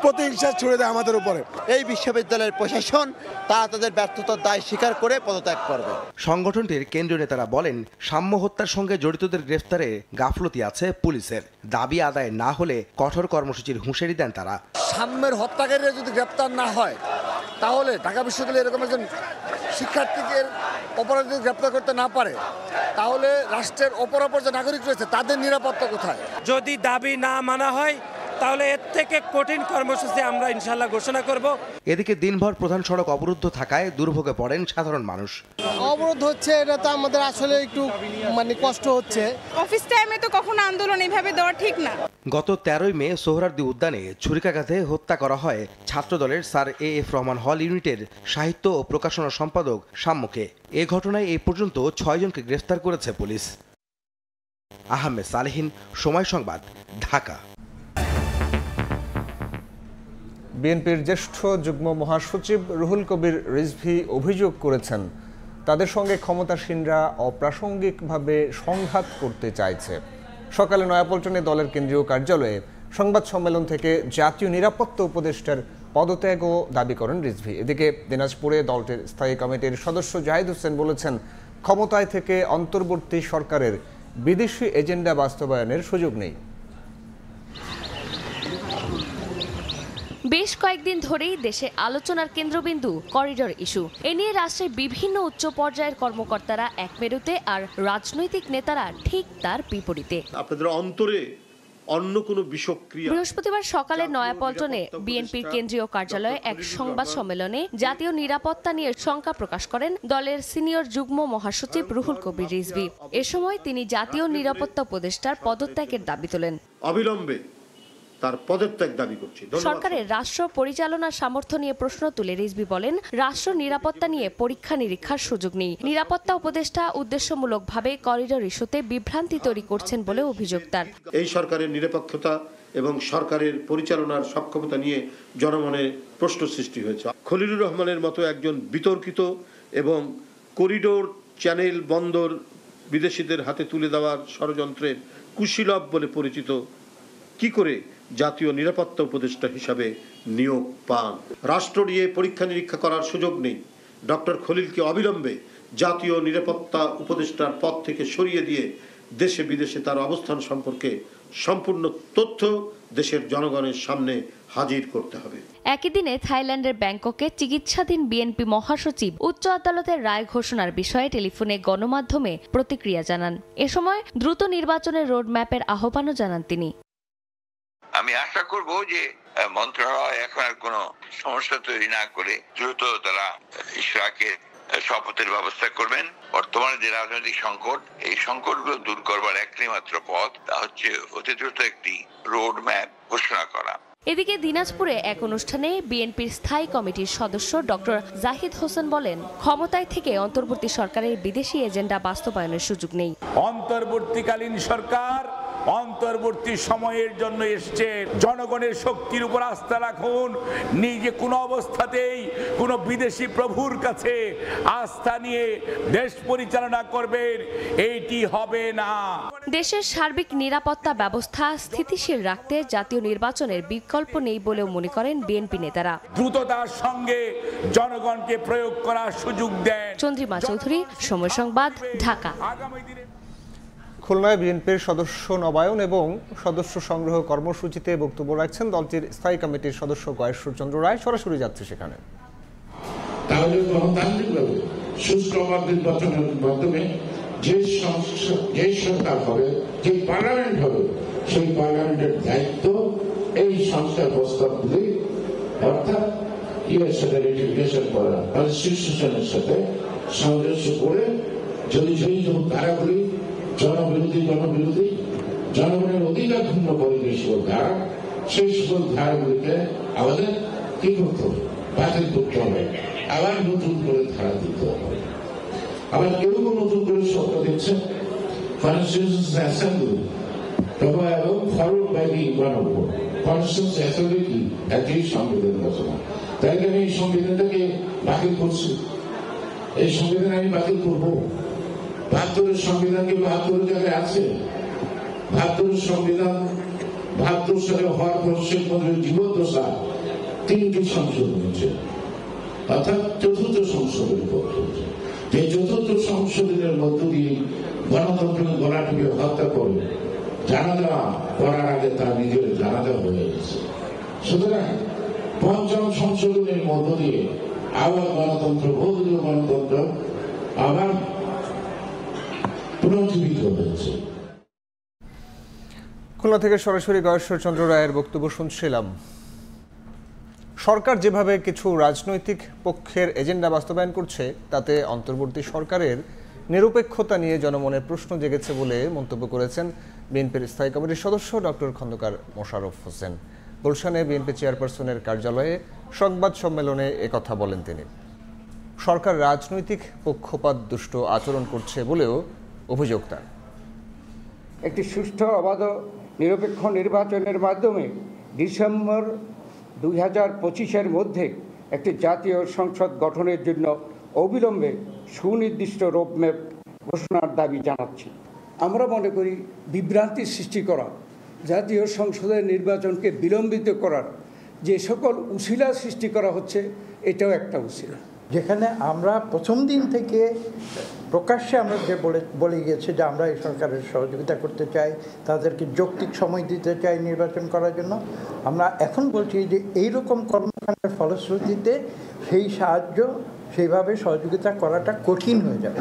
প্রতিহিংসা ছুড়ে দেয় আমাদের উপরে। এই বিশ্ববিদ্যালয়ের প্রশাসন তারা তাদের ব্যর্থতার দায় স্বীকার করে পদত্যাগ করবে। সংগঠনটির কেন্দ্রীয় নেতারা বলেন, সাম্য হত্যার সঙ্গে জড়িতদের গ্রেফতারে গাফলতি আছে পুলিশের। দাবি আদায় না হলে কঠোর কর্মসূচির হুঁশিয়ারি দেন তারা। সাম্যের হত্যাকারীরা যদি গ্রেপ্তার না হয় তাহলে ঢাকা বিশ্ববিদ্যালয়ে এরকম একজন শিক্ষার্থীকে অপরাধী গ্রেপ্তার করতে না পারে তাহলে রাষ্ট্রের অপরাপর যে নাগরিক রয়েছে তাদের নিরাপত্তা কোথায়? যদি দাবি না মানা হয় তাহলে এর থেকে কঠিন কর্মসূচি আমরা ইনশাল্লাহ ঘোষণা করব। এদিকে দিনভর প্রধান সড়ক অবরুদ্ধ থাকায় দুর্ভোগে পড়েন সাধারণ মানুষ। অবরোধ হচ্ছে, এটা তো আমাদের আসলে একটু কষ্ট হচ্ছে। অফিস টাইমে তো কখনো আন্দোলন এভাবে দেওয়া ঠিক না। গত 13ই মে সোহরাওয়ার্দী উদ্যানে ছুরিকাঘাতে হত্যা করা হয় ছাত্রদলের স্যার AF রহমান হল ইউনিটের সাহিত্য ও প্রকাশনা সম্পাদক সাম্যকে। এ ঘটনায় এই পর্যন্ত 6 জনকে গ্রেফতার করেছে পুলিশ। আহমেদ সালেহিন, সময় সংবাদ, ঢাকা। বিএনপির জ্যেষ্ঠ যুগ্ম মহাসচিব রুহুল কবির রিজভী অভিযোগ করেছেন, তাদের সঙ্গে ক্ষমতাসীনরা অপ্রাসঙ্গিকভাবে সংঘাত করতে চাইছে। সকালে নয়াপল্টনে দলের কেন্দ্রীয় কার্যালয়ে সংবাদ সম্মেলন থেকে জাতীয় নিরাপত্তা উপদেষ্টার পদত্যাগও দাবি করেন রিজভী। এদিকে দিনাজপুরে দলটির স্থায়ী কমিটির সদস্য জাহিদ হোসেন বলেছেন, ক্ষমতায় থেকে অন্তর্বর্তী সরকারের বিদেশি এজেন্ডা বাস্তবায়নের সুযোগ নেই। বেশ কয়েকদিন ধরেই দেশে আলোচনার কেন্দ্রবিন্দু করিডোর ইস্যু। এ নিয়ে রাষ্ট্রের বিভিন্ন উচ্চ পর্যায়ের কর্মকর্তারা এক মেরুতে, আর রাজনৈতিক নেতারা ঠিক তার বিপরীতে। আপনাদের অন্তরে অন্য কোনো বিষক্রিয়া। বৃহস্পতিবার সকালে নয়াপল্টনে বিএনপির কেন্দ্রীয় কার্যালয়ে এক সংবাদ সম্মেলনে জাতীয় নিরাপত্তা নিয়ে শঙ্কা প্রকাশ করেন দলের সিনিয়র যুগ্ম মহাসচিব রুহুল কবির রিজভী। এ সময় তিনি জাতীয় নিরাপত্তা উপদেষ্টার পদত্যাগের দাবি তোলেন। অবিলম্বে তার পদত্যাগ দাবি করছি। সরকারের রাষ্ট্র পরিচালনার সামর্থ্য নিয়ে প্রশ্ন তুলে রিজভী বলেন, রাষ্ট্র নিরাপত্তা নিয়ে পরীক্ষা নিরীক্ষার সুযোগ নেই। নিরাপত্তা উপদেষ্টা উদ্দেশ্যমূলকভাবে করিডোর ইস্যুতে বিভ্রান্তি তৈরি করছেন বলে অভিযোগ তার। এই সরকারের নিরপেক্ষতা এবং সরকারের পরিচালনার সক্ষমতা নিয়ে জনমনে প্রশ্ন সৃষ্টি হয়েছে। খলিলুর রহমানের মতো একজন বিতর্কিত এবং করিডোর চ্যানেল বন্দর বিদেশিদের হাতে তুলে দেওয়ার ষড়যন্ত্রের কুশীলব বলে পরিচিত কি করে জাতীয় নিরাপত্তা উপদেষ্টা হিসাবে নিয়োগ পান? রাষ্ট্র নিয়ে পরীক্ষা নিরীক্ষা করার সুযোগ নেই। ডক্টর খলিলকে অবিলম্বে জাতীয় নিরাপত্তা উপদেষ্টার পদ থেকে সরিয়ে দিয়ে দেশে বিদেশে তার অবস্থান সম্পর্কে সম্পূর্ণ তথ্য দেশের জনগণের সামনে হাজির করতে হবে। একই দিনে থাইল্যান্ডের ব্যাংককে চিকিৎসাধীন বিএনপি মহাসচিব উচ্চ আদালতের রায় ঘোষণার বিষয়ে টেলিফোনে গণমাধ্যমে প্রতিক্রিয়া জানান। এ সময় দ্রুত নির্বাচনের রোডম্যাপের আহ্বানও জানান তিনি। আমি আশা করব যে মন্ত্রণালয় এখন আর কোনো সমস্যা তৈরি না করে দ্রুত তারা ইশরাকের শপথের ব্যবস্থা করবেন। বর্তমানে যে রাজনৈতিক সংকট, এই সংকটগুলো দূর করবার একটাই মাত্র পথ, তা হচ্ছে অতি দ্রুত একটি রোড ম্যাপ ঘোষণা করা। এদিকে দিনাজপুরে এক অনুষ্ঠানে বিএনপির স্থায়ী কমিটির সদস্য ডক্টর জাহিদ হোসেন বলেন, ক্ষমতায় থেকে অন্তর্বর্তী সরকারের বিদেশি এজেন্ডা বাস্তবায়নের সুযোগ নেই। অন্তর্বর্তীকালীন সরকার অন্তর্বর্তী সময়ের জন্য এসছে। জনগণের শক্তির উপর আস্থা রাখুন। নিজে কোনো অবস্থাতেই কোনো বিদেশি প্রভুর কাছে আস্থা নিয়ে দেশ পরিচালনা করবেন, এইটি হবে না। দেশের সার্বিক নিরাপত্তা ব্যবস্থা স্থিতিশীল রাখতে জাতীয় নির্বাচনের বিকল্প নেই বলেও মনে করেন বিএনপি নেতারা। দ্রুততার সঙ্গে জনগণকে প্রয়োগ করার সুযোগ দেন। চন্দ্রিমা চৌধুরী, সময় সংবাদ, ঢাকা। খুলনায় বিএনপির সদস্য নবায়ন এবং সদস্য সংগ্রহ কর্মসূচিতে বক্তব্য রাখছেন দলটির স্থায়ী কমিটির সদস্য গয়েশ্বর চন্দ্র রায়। সরাসরি যাচ্ছে সেখানে। তাহলে গণতান্ত্রিকভাবে সুষ্ঠু নির্বাচনের মাধ্যমে যে সরকার হবে, যে পার্লামেন্ট হবে, সেই পার্লামেন্টের দায়িত্ব এই সংস্কার প্রস্তাবগুলি অর্থাৎ সাথে রেটিফিকেশন করা, কনস্টিটিউশনের সাথে সামঞ্জস্য করে যদি সেই ধারাগুলি জনবিরোধী জনগণের অধিকার ক্ষুণ্ণ করে যে সকল ধারা, সেই সকল ধারাগুলিকে আমাদের কি করতে হবে, বাতিল করতে হবে, আবার নতুন করে ধারা দিতে হবে। আবার কেউ নতুন করে শর্ত দিচ্ছেন কনস্টিটিউশন অ্যাসেম্বলি এবং ফরওয়ার্ড বাই দি গণভোট। কনস্টিটিউশন অ্যাসেম্বলি কি একই সংবিধান রচনা, তাই আমি এই সংবিধানটাকে বাতিল করছি। এই সংবিধান আমি বাতিল করবো। ৭২ সংবিধান কি ৭২ জায়গায় আছে? ৭২ সংবিধান ৭২ সালে হওয়ার পর শেখ মুজিবের জীবদ্দশা ৩টি সংশোধন হয়েছে, অর্থাৎ চতুর্থ সংশোধনী করতে হয়েছে। যে চতুর্থ সংশোধনের মধ্য দিয়ে গণতন্ত্রকে গলাটিকে হত্যা করে জানাজা করার আগে তার নিজের জানাজা হয়ে গেছে। সুতরাং পঞ্চম সংশোধনের মধ্য দিয়ে আবার গণতন্ত্র, বহুদলীয় গণতন্ত্র আবার পুনর্জীবিত হয়েছে। খুলনা থেকে সরাসরি গয়েশ্বর চন্দ্র রায়ের বক্তব্য শুনছিলাম। সরকার যেভাবে কিছু রাজনৈতিক পক্ষের এজেন্ডা বাস্তবায়ন করছে, তাতে অন্তর্বর্তী সরকারের নিরপেক্ষতা নিয়ে জনমনের প্রশ্ন জেগেছে বলে মন্তব্য করেছেন বিএনপির স্থায়ী কমিটির সদস্য ডক্টর খন্দকার মোশাররফ হোসেন। গুলশানে বিএনপি চেয়ারপারসনের কার্যালয়ে সংবাদ সম্মেলনে একথা বলেন তিনি। সরকার রাজনৈতিক পক্ষপাত দুষ্ট আচরণ করছে বলেও অভিযোগ তার। একটি সুষ্ঠু, অবাধ, নিরপেক্ষ নির্বাচনের মাধ্যমে ডিসেম্বর 2025-এর মধ্যে একটি জাতীয় সংসদ গঠনের জন্য অবিলম্বে সুনির্দিষ্ট রোডম্যাপ ঘোষণার দাবি জানাচ্ছি। আমরা মনে করি বিভ্রান্তি সৃষ্টি করা, জাতীয় সংসদের নির্বাচনকে বিলম্বিত করার যে সকল উছিলা সৃষ্টি করা হচ্ছে, এটাও একটা উছিলা। যেখানে আমরা প্রথম দিন থেকে প্রকাশ্যে আমরা যে বলে গিয়েছি যে আমরা এই সরকারের সহযোগিতা করতে চাই, তাদেরকে যৌক্তিক সময় দিতে চাই নির্বাচন করার জন্য। আমরা এখন বলছি যে এইরকম কর্মকাণ্ডের ফলশ্রুতিতে সেই সাহায্য, সেইভাবে সহযোগিতা করাটা কঠিন হয়ে যাবে।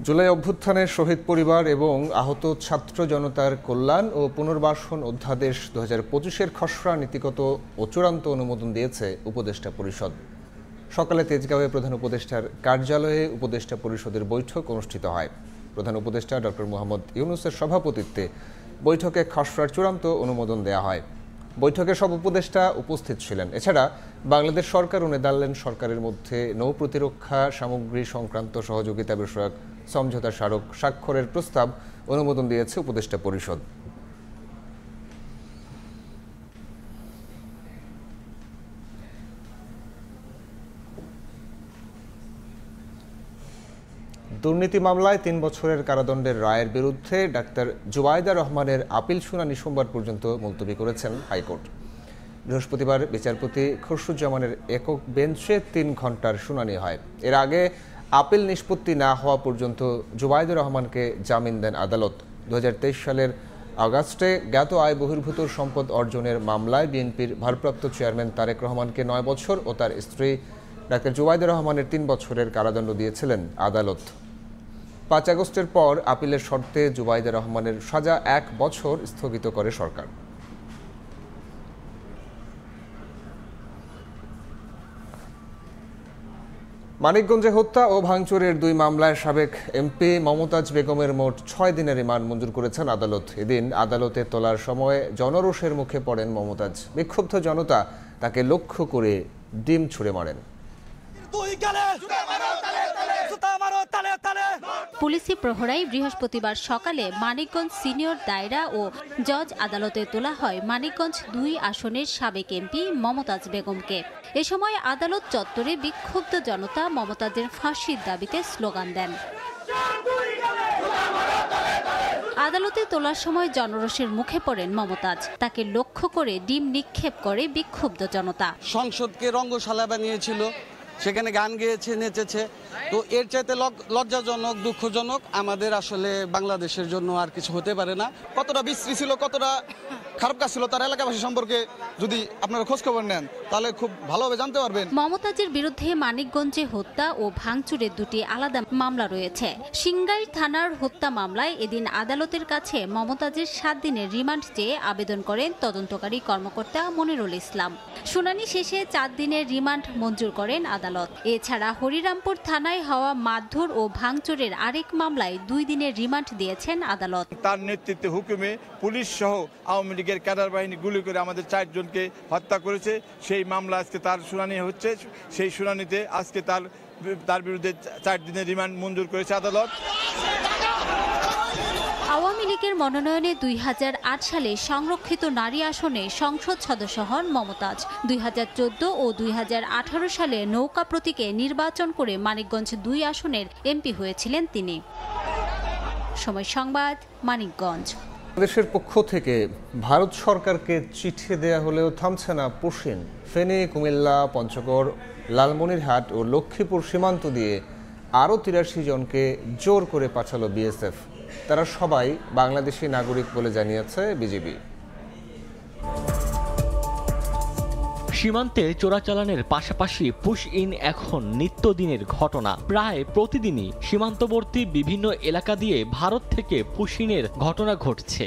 জুলাই অভ্যুত্থানের শহীদ পরিবার এবং আহত ছাত্র জনতার কল্যাণ ও পুনর্বাসন অধ্যাদেশ 2025-এর খসড়া নীতিগত ও চূড়ান্ত অনুমোদন দিয়েছে উপদেষ্টা পরিষদ। সকালে তেজগাঁওয়ে প্রধান উপদেষ্টার কার্যালয়ে উপদেষ্টা পরিষদের বৈঠক অনুষ্ঠিত হয়। প্রধান উপদেষ্টা ডক্টর মোহাম্মদ ইউনূসের সভাপতিত্বে বৈঠকে খসড়ার চূড়ান্ত অনুমোদন দেওয়া হয়। বৈঠকে সব উপদেষ্টা উপস্থিত ছিলেন। এছাড়া বাংলাদেশ সরকার ও নেদারল্যান্ড সরকারের মধ্যে নৌ প্রতিরক্ষা সামগ্রী সংক্রান্ত সহযোগিতা বিষয়ক সমঝোতা স্মারক স্বাক্ষরের প্রস্তাব অনুমোদন দিয়েছে উপদেষ্টা পরিষদ। দুর্নীতি মামলায় 3 বছরের কারাদণ্ডের রায়ের বিরুদ্ধে ডাক্তার জুবাইদা রহমানের আপিল শুনানি সোমবার পর্যন্ত মুলতবি করেছেন হাইকোর্ট। বৃহস্পতিবার বিচারপতি খসরুজ্জামানের একক বেঞ্চে 3 ঘণ্টার শুনানি হয়। এর আগে আপিল নিষ্পত্তি না হওয়া পর্যন্ত জুবাইদা রহমানকে জামিন দেন আদালত। 2023 সালের আগস্টে জ্ঞাত আয় বহির্ভূত সম্পদ অর্জনের মামলায় বিএনপির ভারপ্রাপ্ত চেয়ারম্যান তারেক রহমানকে 9 বছর ও তার স্ত্রী ডাক্তার জুবাইদা রহমানের 3 বছরের কারাদণ্ড দিয়েছিলেন আদালত। 5 আগস্টের পর আপিলের শর্তে জুবাইদা রহমানের সাজা 1 বছর স্থগিত করে সরকার। মানিকগঞ্জে হত্যা ও ভাঙচুরের 2 মামলায় সাবেক এমপি মমতাজ বেগমের মোট 6 দিনের রিমান্ড মঞ্জুর করেছেন আদালত। এদিন আদালতে তোলার সময় জনরোষের মুখে পড়েন মমতাজ। বিক্ষুব্ধ জনতা তাকে লক্ষ্য করে ডিম ছুড়ে মারেন। পুলিশি প্রহরায় বৃহস্পতিবার সকালে মানিকগঞ্জ সিনিয়র দায়রা ও জজ আদালতে তোলা হয় মানিকগঞ্জ 2 আসনের সাবেক এমপি মমতাজ বেগমকে। এ সময় আদালত চত্বরে বিক্ষুব্ধ জনতা মমতাজের ফাঁসির দাবিতে স্লোগান দেন। আদালতে তোলার সময় জনরোষের মুখে পড়েন মমতাজ। তাকে লক্ষ্য করে ডিম নিক্ষেপ করে বিক্ষুব্ধ জনতা। সংসদকে রঙ্গশালা বানিয়েছিল, সেখানে গান গেয়েছে, নেচেছে। তো এর চাইতে লজ্জাজনক, দুঃখজনক আমাদের আসলে বাংলাদেশের জন্য আর কিছু হতে পারে না। কতটা বিশ্রী ছিল, কতটা খারাপ কাজ ছিল তার এলাকাবাসী সম্পর্কে যদি আপনারা খোঁজখবর নেন তাহলে খুব ভালোভাবে জানতে পারবেন। মমতাজের বিরুদ্ধে মানিকগঞ্জে হত্যা ও ভাঙচুরের 2টি আলাদা মামলা রয়েছে। সিংগাই থানার হত্যা মামলায় এদিন আদালতের কাছে মমতাজের 7 দিনের রিমান্ড চেয়ে আবেদন করেন তদন্তকারী কর্মকর্তা মনিরুল ইসলাম। শুনানি শেষে 4 দিনের রিমান্ড মঞ্জুর করেন আদালত। এছাড়া হরিরামপুর থানায় হওয়া মারধর ও ভাঙচুরের আরেক মামলায় 2 দিনের রিমান্ড দিয়েছেন আদালত। তার নেতৃত্বে হুকুমে পুলিশ সহ আওয়ামী লীগের ক্যাডার বাহিনী গুলি করে আমাদের 4 জনকে হত্যা করেছে। সেই মামলা আজকে তার শুনানি হচ্ছে। সেই শুনানিতে আজকে তার বিরুদ্ধে 4 দিনের রিমান্ড মঞ্জুর করেছে আদালত। আওয়ামী লীগের মনোনয়নে 2008 সালে সংরক্ষিত নারী আসনে সংসদ সদস্য হন মমতাজ। 2014 ও 2018 সালে নৌকা প্রতীকে নির্বাচন করে মানিকগঞ্জ 2 আসনের এমপি হয়েছিলেন তিনি। সময় সংবাদ, মানিকগঞ্জ। দেশের পক্ষ থেকে ভারত সরকারকে চিঠি দেয়া হলেও থামছে না পুশিন। ফেনী, কুমিল্লা, পঞ্চগড়, লালমনিরহাট ও লক্ষ্মীপুর সীমান্ত দিয়ে আরও 83 জনকে জোর করে পাঠালো বিএসএফ। তারা সবাই বাংলাদেশি নাগরিক বলে জানিয়েছে বিজিবি। সীমান্তে চোরাচালানের পাশাপাশি পুশ ইন এখন নিত্যদিনের ঘটনা। প্রায় প্রতিদিনই সীমান্তবর্তী বিভিন্ন এলাকা দিয়ে ভারত থেকে পুশ ইনের ঘটনা ঘটছে।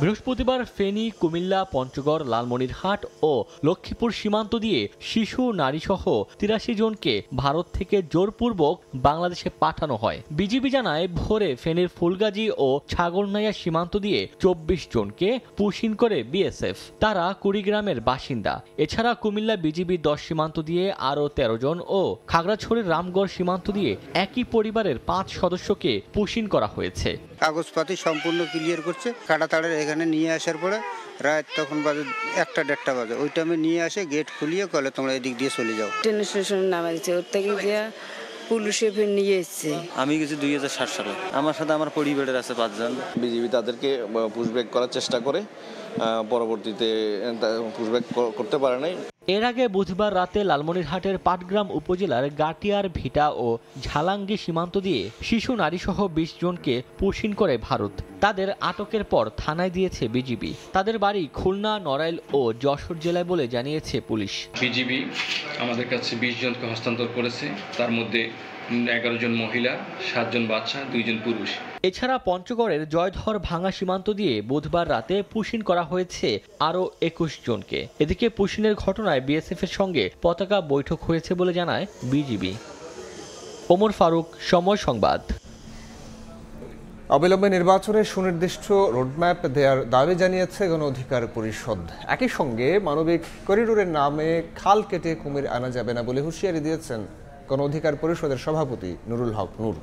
বৃহস্পতিবার ফেনী, কুমিল্লা, পঞ্চগড়, লালমনিরহাট ও লক্ষ্মীপুর সীমান্ত দিয়ে শিশু, নারীসহ 83 জনকে ভারত থেকে জোরপূর্বক বাংলাদেশে পাঠানো হয়। বিজিবি জানায়, ভোরে ফেনীর ফুলগাজী ও ছাগলনাইয়া সীমান্ত দিয়ে 24 জনকে পুশ ইন করে বিএসএফ। তারা কুড়িগ্রামের বাসিন্দা। এছাড়া কুমিল্লা বিজিবি 10 সীমান্ত দিয়ে আরও 13 জন ও খাগড়াছড়ির রামগড় সীমান্ত দিয়ে একই পরিবারের 5 সদস্যকে পুশ ইন করা হয়েছে। কাগজপাতি সম্পূর্ণ ক্লিয়ার করছে। কাটাতাড়ের এখানে নিয়ে আসার পরে রাত তখন বাজে 1টা-1:30 বাজে। ওই টাইমে নিয়ে আসে, গেট খুলিয়ে কলে তোমরা এদিক দিয়ে চলে যাও। ট্রেন স্টেশনে নামাইছে, ওর থেকে গিয়ে পুলিশে ফের নিয়ে এসছে। আমি গেছি 2007 সালে। আমার সাথে আমার পরিবারের আছে 5 জন। বিজিবি তাদেরকে পুশব্যাক করার চেষ্টা করে, পরবর্তীতে পুশব্যাক করতে পারে নাই। এর আগে বুধবার রাতে লালমনিরহাটের পাটগ্রাম উপজেলার গাটিয়ার ভিটা ও ঝালাঙ্গি সীমান্ত দিয়ে শিশু, নারীসহ 20 জনকে পুশ ইন করে ভারত। তাদের আটকের পর থানায় দিয়েছে বিজিবি। তাদের বাড়ি খুলনা, নড়াইল ও যশোর জেলায় বলে জানিয়েছে পুলিশ। বিজিবি আমাদের কাছে 20 জনকে হস্তান্তর করেছে। তার মধ্যে 11 জন মহিলা, 7 জন বাচ্চা, 2 জন পুরুষ। এছাড়া পঞ্চগড়ের জয়ধর ভাঙা সীমান্ত দিয়ে বুধবার রাতে পুশ ইন করা হয়েছে আরও 21 জনকে। এদিকে পুশ ইনের ঘটনায় বিএসএফ এর সঙ্গে পতাকা বৈঠক হয়েছে বলে জানায় বিজিবি। ওমর ফারুক, সময় সংবাদ। অবিলম্বে নির্বাচনে সুনির্দিষ্ট রোডম্যাপ দেওয়ার দাবি জানিয়েছে গণ অধিকার পরিষদ। একই সঙ্গে মানবিক করিডোরের নামে খাল কেটে কুমির আনা যাবে না বলে হুঁশিয়ারি দিয়েছেন গণ অধিকার পরিষদের সভাপতি নুরুল হক নূর।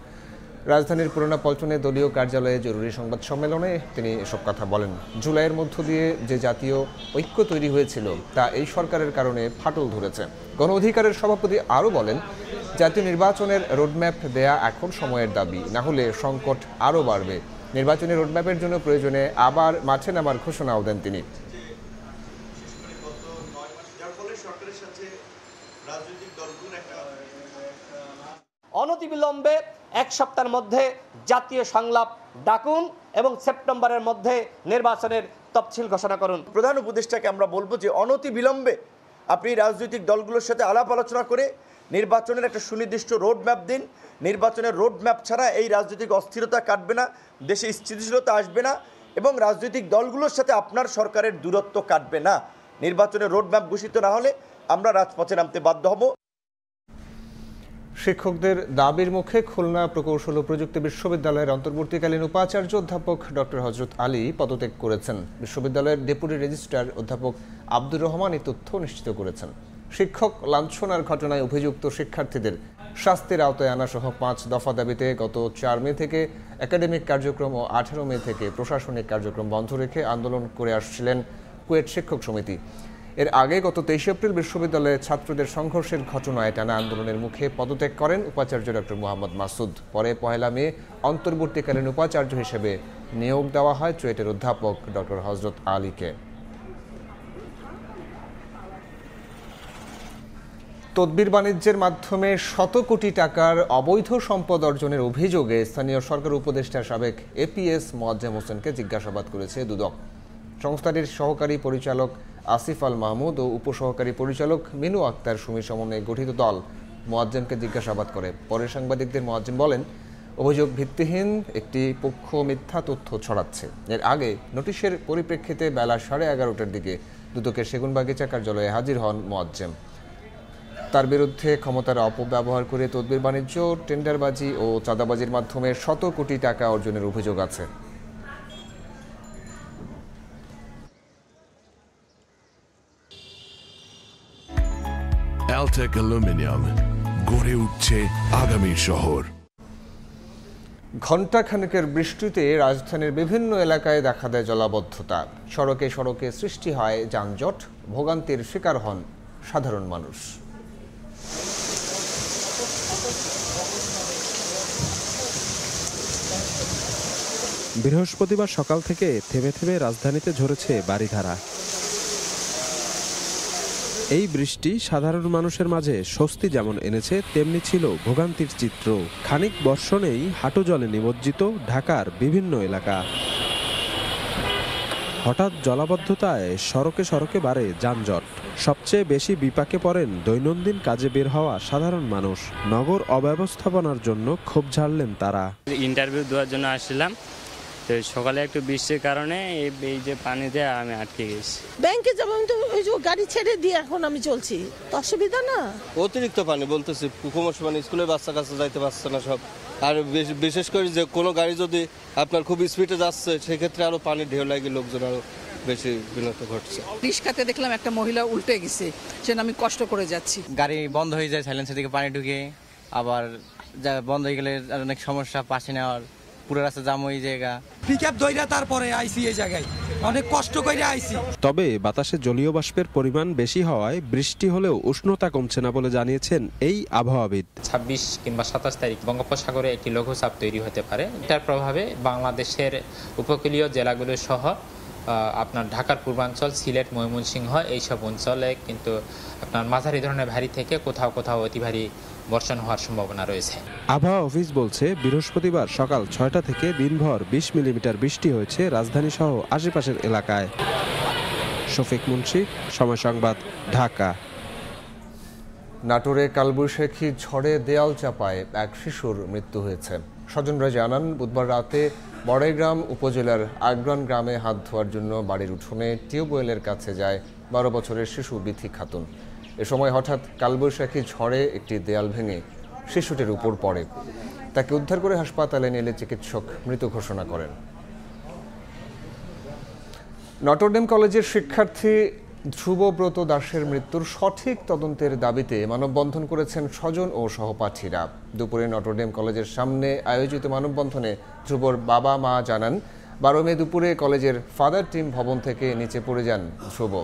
রাজধানীর পুরোনো পল্টনে দলীয় কার্যালয়ে জরুরি সংবাদ সম্মেলনে তিনি এসব কথা বলেন। জুলাইয়ের মধ্য দিয়ে যে জাতীয় ঐক্য তৈরি হয়েছিল তা এই সরকারের কারণে ফাটল ধরেছে। গণ অধিকারের সভাপতি আরও বলেন, জাতীয় নির্বাচনের রোডম্যাপ দেয়া এখন সময়ের দাবি, না হলে সংকট আরও বাড়বে। নির্বাচনী রোডম্যাপের জন্য প্রয়োজনে আবার মাঠে নামার ঘোষণাও দেন তিনি। অনতিবিলম্বে 1 সপ্তাহের মধ্যে জাতীয় সংলাপ ডাকুন এবং সেপ্টেম্বরের মধ্যে নির্বাচনের তফসিল ঘোষণা করুন। প্রধান উপদেষ্টাকে আমরা বলবো যে অনতি বিলম্বে আপনি রাজনৈতিক দলগুলোর সাথে আলাপ আলোচনা করে নির্বাচনের একটা সুনির্দিষ্ট রোড ম্যাপ দিন। নির্বাচনের রোড ম্যাপ ছাড়া এই রাজনৈতিক অস্থিরতা কাটবে না, দেশে স্থিতিশীলতা আসবে না এবং রাজনৈতিক দলগুলোর সাথে আপনার সরকারের দূরত্ব কাটবে না। নির্বাচনের রোড ম্যাপ ঘোষিত না হলে আমরা রাজপথে নামতে বাধ্য হব। শিক্ষকদের দাবির মুখে খুলনা প্রকৌশল ও প্রযুক্তি বিশ্ববিদ্যালয়ের অন্তর্বর্তীকালীন উপাচার্য অধ্যাপক ডক্টর হযরত আলী পদত্যাগ করেছেন। বিশ্ববিদ্যালয়ের ডেপুটি রেজিস্ট্রার অধ্যাপক আব্দুর রহমান এই তথ্য নিশ্চিত করেছেন। শিক্ষক লাঞ্ছনার ঘটনায় অভিযুক্ত শিক্ষার্থীদের শাস্তির আওতায় আনা সহ 5 দফা দাবিতে গত 4 মে থেকে একাডেমিক কার্যক্রম ও 18 মে থেকে প্রশাসনিক কার্যক্রম বন্ধ রেখে আন্দোলন করে আসছিলেন কুয়েট শিক্ষক সমিতি। এর আগে গত 23 এপ্রিল বিশ্ববিদ্যালয়ে ছাত্রদের সংঘর্ষের ঘটনায় টানা আন্দোলনের মুখে পদত্যাগ করেন উপাচার্য ডক্টর মোহাম্মদ মাসুদ। পরে 1 মে অন্তর্বর্তীকালীন উপাচার্য হিসেবে নিয়োগ দেওয়া হয় চুয়েটের অধ্যাপক ডক্টর হযরত আলীকে। তদবির বাণিজ্যের মাধ্যমে শত কোটি টাকার অবৈধ সম্পদ অর্জনের অভিযোগে স্থানীয় সরকার উপদেষ্টা সাবেক এপিএস মোয়াজ্জেম হোসেনকে জিজ্ঞাসাবাদ করেছে দুদক। সংস্থাটির সহকারী পরিচালক আসিফ আল মাহমুদ ও উপসহকারী পরিচালক মিনু আক্তার সুমির সমন্বয়ে গঠিত দল মোয়াজ্জেমকে জিজ্ঞাসাবাদ করে। পরে সাংবাদিকদের মোয়াজ্জেম বলেন, অভিযোগ ভিত্তিহীন একটি পক্ষ মিথ্যা তথ্য ছড়াচ্ছে। এর আগে নোটিশের পরিপ্রেক্ষিতে বেলা 11:30টার দিকে দুদকের সেগুনবাগিচা কার্যালয়ে হাজির হন মোয়াজ্জেম। তার বিরুদ্ধে ক্ষমতার অপব্যবহার করে তদবির বাণিজ্য, টেন্ডারবাজি ও চাঁদাবাজির মাধ্যমে শত কোটি টাকা অর্জনের অভিযোগ আছে। অ্যালটেক অ্যালুমিনিয়াম, গড়ে উঠছে আগামী শহর। ঘণ্টাখানেকের বৃষ্টিতে রাজধানীর বিভিন্ন এলাকায় দেখা দেয় জলাবদ্ধতা। সড়কে সড়কে সৃষ্টি হয় যানজট, ভোগান্তির শিকার হন সাধারণ মানুষ। বৃহস্পতিবার সকাল থেকে থেমে থেমে রাজধানীতে ঝরেছে বারিধারা। এই বৃষ্টি সাধারণ মানুষের মাঝে স্বস্তি যেমন এনেছে, তেমনি ছিল ভোগান্তির চিত্র। খানিক বর্ষণেই হাঁটু জলে নিমজ্জিত ঢাকার বিভিন্ন এলাকা। হঠাৎ জলাবদ্ধতায় সড়কে সড়কে বাড়ে যানজট। সবচেয়ে বেশি বিপাকে পড়েন দৈনন্দিন কাজে বের হওয়া সাধারণ মানুষ। নগর অব্যবস্থাপনার জন্য ক্ষোভ ঝাড়লেন তারা। ইন্টারভিউ দেওয়ার জন্য আসছিলাম, তো সকালে একটু বৃষ্টির কারণে এই যে পানিতে আমি আটকে গেছি। ব্যাংকে যেমন ওই যে গাড়ি ছেড়ে দিয়ে এখন আমি চলছি, অসুবিধা না। অতিরিক্ত পানি বলতেছি, ক্রমশ মানে স্কুলে বাচ্চা কাছে যাইতে পারছে না সব। আর বিশেষ করে যে কোনো গাড়ি যদি আপনার খুব স্পিডে যাচ্ছে, সেক্ষেত্রে আরো পানি ঢেউ লাগে, লোকজন আরো বেশি বিনত ঘটছে। রিক্সাতে দেখলাম একটা মহিলা উল্টে গেছে, সেটা আমি কষ্ট করে যাচ্ছি। গাড়ি বন্ধ হয়ে যায়, সাইলেন্সার থেকে পানি ঢুকে, আবার বন্ধ হয়ে গেলে অনেক সমস্যা, পাশে নেওয়ার পুরো রাস্তা জাম হয়ে জায়গা। পিকআপ ধইরা তারপরে আইসি এই জায়গায়, অনেক কষ্ট করে আইসি। তবে বাতাসে জলীয় বাষ্পের পরিমাণ বেশি হওয়ায় বৃষ্টি হলেও উষ্ণতা কমছে না বলে জানিয়েছেন এই আবহাওয়াবিদ। 26 কিংবা 27 তারিখ বঙ্গোপসাগরে একটি লঘুচাপ তৈরি হতে পারে। এটার প্রভাবে বাংলাদেশের উপকূলীয় জেলাগুলো সহ আপনার ঢাকার পূর্বাঞ্চল, সিলেট, ময়মনসিংহ এইসব অঞ্চলে কিন্তু আপনার মাঝারি ধরনের ভারী থেকে কোথাও কোথাও অতি ভারী বর্ষণ হওয়ার সম্ভাবনা রয়েছে। আবহাওয়া অফিস বলছে, বৃহস্পতিবার সকাল 6টা থেকে দিনভর 20 মিলিমিটার বৃষ্টি হয়েছে রাজধানী সহ আশেপাশের এলাকায়। শফিক মুন্সি, সময় সংবাদ, ঢাকা। নাটোরে কালবৈশাখী ঝড়ে দেয়াল চাপায় এক শিশুর মৃত্যু হয়েছে। স্বজনরা জানান, বুধবার রাতে বড়াইগ্রাম উপজেলার আগ্রান গ্রামে হাত ধোয়ার জন্য বাড়ির উঠোনে টিউবওয়েলের কাছে যায় 12 বছরের শিশু বিথি খাতুন। এ সময় হঠাৎ কালবৈশাখী ঝড়ে একটি দেয়াল ভেঙে শিশুটির উপর পড়ে। তাকে উদ্ধার করে হাসপাতালে নিলে চিকিৎসক মৃত ঘোষণা করেন। নটরডেম কলেজের শিক্ষার্থী ধ্রুবব্রত দাসের মৃত্যুর সঠিক তদন্তের দাবিতে মানববন্ধন করেছেন স্বজন ও সহপাঠীরা। দুপুরে নটরডেম কলেজের সামনে আয়োজিত মানববন্ধনে ধ্রুবর বাবা মা জানান, 12 মে দুপুরে কলেজের ফাদার টিম ভবন থেকে নিচে পড়ে যান ধ্রুব।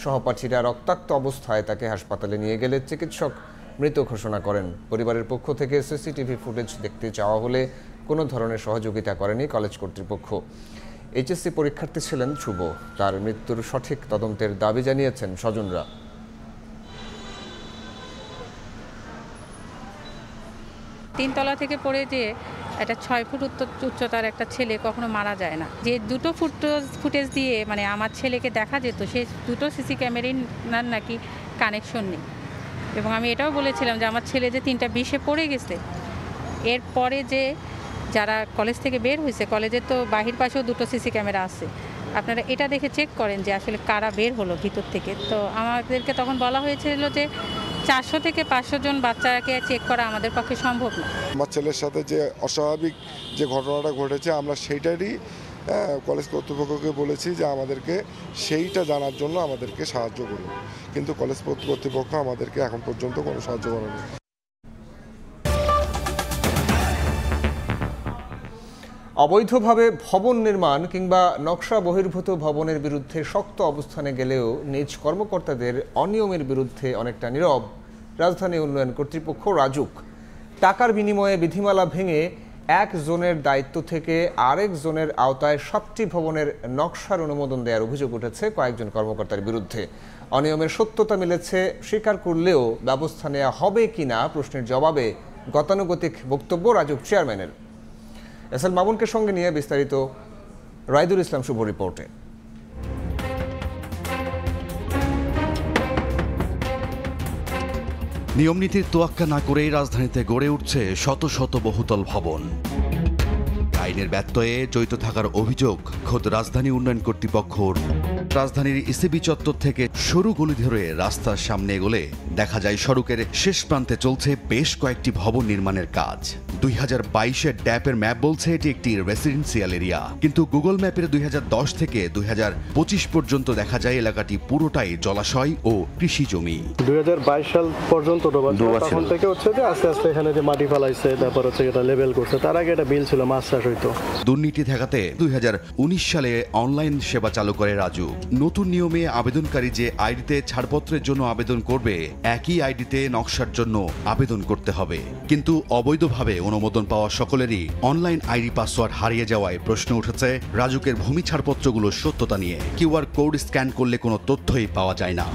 সহপাঠীরা রক্তাক্ত অবস্থায় তাকে হাসপাতালে নিয়ে গেলে চিকিৎসক মৃত ঘোষণা করেন। পরিবারের পক্ষ থেকে সিসিটিভি ফুটেজ দেখতে চাওয়া হলে কোনো ধরনের সহযোগিতা করেনি কলেজ কর্তৃপক্ষ। এইচএসসি পরীক্ষার্থী ছিলেন ধ্রুব। তার মৃত্যুর সঠিক তদন্তের দাবি জানিয়েছেন স্বজনরা। তিনতলা থেকে পড়ে যে একটা 6 ফুট উচ্চতার একটা ছেলে কখনো মারা যায় না। যে দুটো ফুটেজ দিয়ে মানে আমার ছেলেকে দেখা যেত, সে দুটো সিসি ক্যামেরার নাকি কানেকশন নেই। এবং আমি এটাও বলেছিলাম যে আমার ছেলে যে 3টা 20-এ পড়ে গেছে, এরপরে যে যারা কলেজ থেকে বের হয়েছে, কলেজের তো বাহির পাশেও দুটো সিসি ক্যামেরা আছে, আপনারা এটা দেখে চেক করেন যে আসলে কারা বের হলো ভিতর থেকে। তো আমাদেরকে তখন বলা হয়েছিল যে 400 থেকে 500 জন বাচ্চাকে চেক করা আমাদের পক্ষে সম্ভব না। আমার ছেলের সাথে যে অস্বাভাবিক যে ঘটনাটা ঘটেছে, আমরা সেইটারই কলেজ কর্তৃপক্ষকে বলেছি যে আমাদেরকে সেইটা জানার জন্য আমাদেরকে সাহায্য করুন, কিন্তু কলেজ কর্তৃপক্ষ আমাদেরকে এখন পর্যন্ত কোনো সাহায্য করেনি। অবৈধভাবে ভবন নির্মাণ কিংবা নকশা বহির্ভূত ভবনের বিরুদ্ধে শক্ত অবস্থানে গেলেও নিজ কর্মকর্তাদের অনিয়মের বিরুদ্ধে অনেকটা নীরব রাজধানী উন্নয়ন কর্তৃপক্ষ রাজুক। টাকার বিনিময়ে বিধিমালা ভেঙে এক জোনের দায়িত্ব থেকে আরেক জোনের আওতায় 7টি ভবনের নকশার অনুমোদন দেওয়ার অভিযোগ উঠেছে কয়েকজন কর্মকর্তার বিরুদ্ধে। অনিয়মের সত্যতা মিলেছে স্বীকার করলেও ব্যবস্থা নেওয়া হবে কিনা প্রশ্নের জবাবে গতানুগতিক বক্তব্য রাজুক চেয়ারম্যানের। এসএল মামুনকে সঙ্গে নিয়ে বিস্তারিত রাইদুল ইসলাম শুভ রিপোর্টে। নিয়মনীতির তোয়াক্কা না করেই রাজধানীতে গড়ে উঠছে শত শত বহুতল ভবন। আইনের ব্যত্যয়ে জড়িত থাকার অভিযোগ খোদ রাজধানী উন্নয়ন কর্তৃপক্ষর। রাজধানীর ইসিবি চত্বর থেকে সরু গলি ধরে রাস্তার সামনে এগোলে দেখা যায় সড়কের শেষ প্রান্তে চলছে বেশ কয়েকটি ভবন নির্মাণের কাজ। 2022-এর ড্যাপের ম্যাপ বলছে এটি একটি রেসিডেন্সিয়াল এরিয়া, কিন্তু গুগল ম্যাপের 2010 থেকে 2025 পর্যন্ত দেখা যায় এলাকাটি পুরোটাই জলাশয় ও কৃষি জমি। 2022 সাল পর্যন্ত তখন থেকে হচ্ছে যে আস্তে আস্তে এখানে যে মাটি ফেলাইছে, তারপর হচ্ছে এটা লেভেল করছে। তার আগে এটা বিল ছিল মাছ চাষ হইতো। দুর্নীতি ঠেকাতে 2019 সালে অনলাইন সেবা চালু করে রাজু। নতুন নিয়মে আবেদনকারী যে আইডিতে ছাড়পত্রের জন্য আবেদন করবে, একই আইডিতে নকশার জন্য আবেদন করতে হবে। কিন্তু অবৈধভাবে অনুমোদন পাওয়া সকলেরই অনলাইন আইডি পাসওয়ার্ড হারিয়ে যাওয়ায় প্রশ্ন উঠেছে রাজুকের ভূমি ছাড়পত্রগুলোর সত্যতা নিয়ে। কিউআর কোড স্ক্যান করলে কোনো তথ্যই পাওয়া যায় না।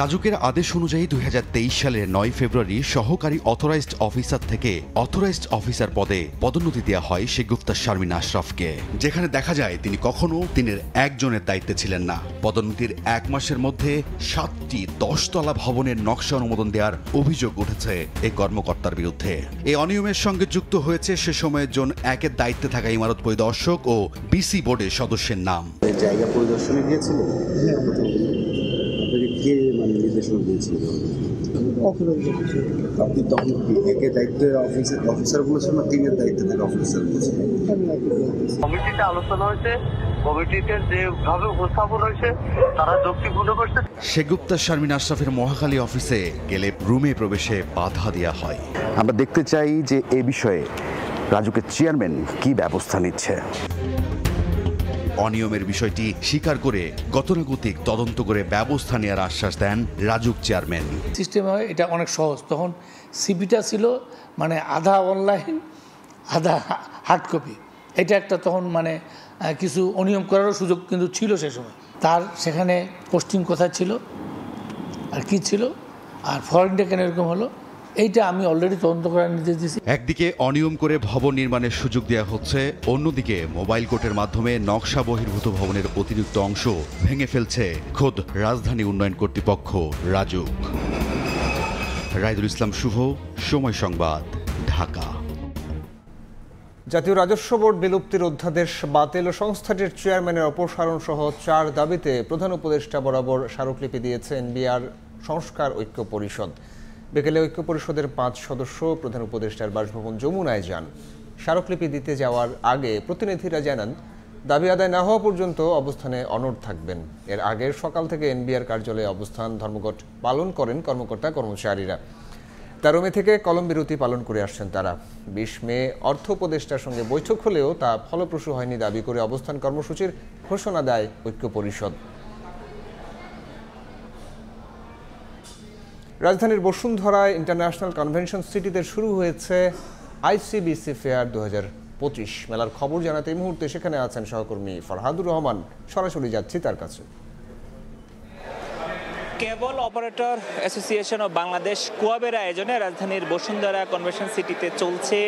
রাজুকের আদেশ অনুযায়ী 2023 সালের 9 ফেব্রুয়ারি সহকারী অথরাইজড অফিসার থেকে অথরাইজড অফিসার পদে পদোন্নতি দেওয়া হয় শেগুফতা শারমিন আশরাফকে, যেখানে দেখা যায় তিনি কখনো দিনের একজনের দায়িত্বে ছিলেন না। পদোন্নতির 1 মাসের মধ্যে 7টি 10তলা ভবনের নকশা অনুমোদন দেওয়ার অভিযোগ উঠেছে এই কর্মকর্তার বিরুদ্ধে। এই অনিয়মের সঙ্গে যুক্ত হয়েছে সে সময়ের জোন 1-এর দায়িত্বে থাকা ইমারত পরিদর্শক ও বিসি বোর্ডের সদস্যের নাম। জায়গা পরিদর্শনে গিয়েছিল, নির্দেশনা দিয়েছিল আপনি তখন একে দায়িত্বের অফিসারগুলো ছিল না, তিনের দায়িত্বে থাকা অফিসারগুলো ছিল। কমিটিতে আলোচনা হয়েছে, কমিটিতে যেভাবে উপস্থাপন হয়েছে তারা যুক্তিপূর্ণ করছে। শেগুফতা শারমিন আশরাফের মহাখালী অফিসে গেলে রুমে প্রবেশে বাধা দেওয়া হয়। আমরা দেখতে চাই যে এ বিষয়ে রাজুকের চেয়ারম্যান কি ব্যবস্থা নিচ্ছে। অনিয়মের বিষয়টি স্বীকার করে গতানুগতিক তদন্ত করে ব্যবস্থা নেওয়ার আশ্বাস দেন রাজুক চেয়ারম্যান। সিস্টেম হয় এটা অনেক সহজ। তখন সিপিটা ছিল মানে আধা অনলাইন আধা হার্ড কপি। এটা একটা তখন মানে কিছু অনিয়ম করারও সুযোগ কিন্তু ছিল সে সময়। তার সেখানে পোস্টিং কোথায় ছিল আর কি ছিল আর ফরেনটা কেন এরকম হলো, এইটা আমি অলরেডি তদন্ত করার নির্দেশ দিয়েছি। একদিকে অনিয়ম করে ভবন নির্মাণের সুযোগ দেওয়া হচ্ছে, অন্যদিকে মোবাইল কোর্টের মাধ্যমে নকশা বহির্ভূত ভবনের অতিরিক্ত অংশ ভেঙে ফেলছে খোদ রাজধানী উন্নয়ন কর্তৃপক্ষ রাজুক। রাইদুল ইসলাম শুভ, সময় সংবাদ, ঢাকা। জাতীয় রাজস্ব বোর্ড বিলুপ্তির অধ্যাদেশ বাতিল ও সংস্থাটির চেয়ারম্যানের অপসারণ সহ 4 দাবিতে প্রধান উপদেষ্টা বরাবর স্মারকলিপি দিয়েছে এনবিআর সংস্কার ঐক্য পরিষদ। বিকেলে ঐক্য পরিষদের 5 সদস্য প্রধান উপদেষ্টার বাসভবন যমুনায় যান। স্মারকলিপি দিতে যাওয়ার আগে প্রতিনিধিরা জানান দাবি আদায় না হওয়া পর্যন্ত অবস্থানে অনড় থাকবেন। এর আগের সকাল থেকে এনবিআর কার্যালয়ে অবস্থান ধর্মঘট পালন করেন কর্মকর্তা কর্মচারীরা। 13 মে থেকে কলম বিরতি পালন করে আসছেন তারা। 20 মে অর্থ উপদেষ্টার সঙ্গে বৈঠক হলেও তা ফলপ্রসূ হয়নি দাবি করে অবস্থান কর্মসূচির ঘোষণা দেয় ঐক্য পরিষদ। রাজধানীর বসুন্ধরায় ইন্টারন্যাশনাল কনভেনশন সিটিতে শুরু হয়েছে আইসিবিসি ফেয়ার 2025। মেলার খবর জানাতে এই মুহূর্তে সেখানে আছেন সহকর্মী ফরহাদুর রহমান। সরাসরি যাচ্ছি তার কাছে। কেবল অপারেটর অ্যাসোসিয়েশন অব বাংলাদেশ কোয়াবের আয়োজনে রাজধানীর বসুন্ধরা কনভেনশন সিটিতে চলছে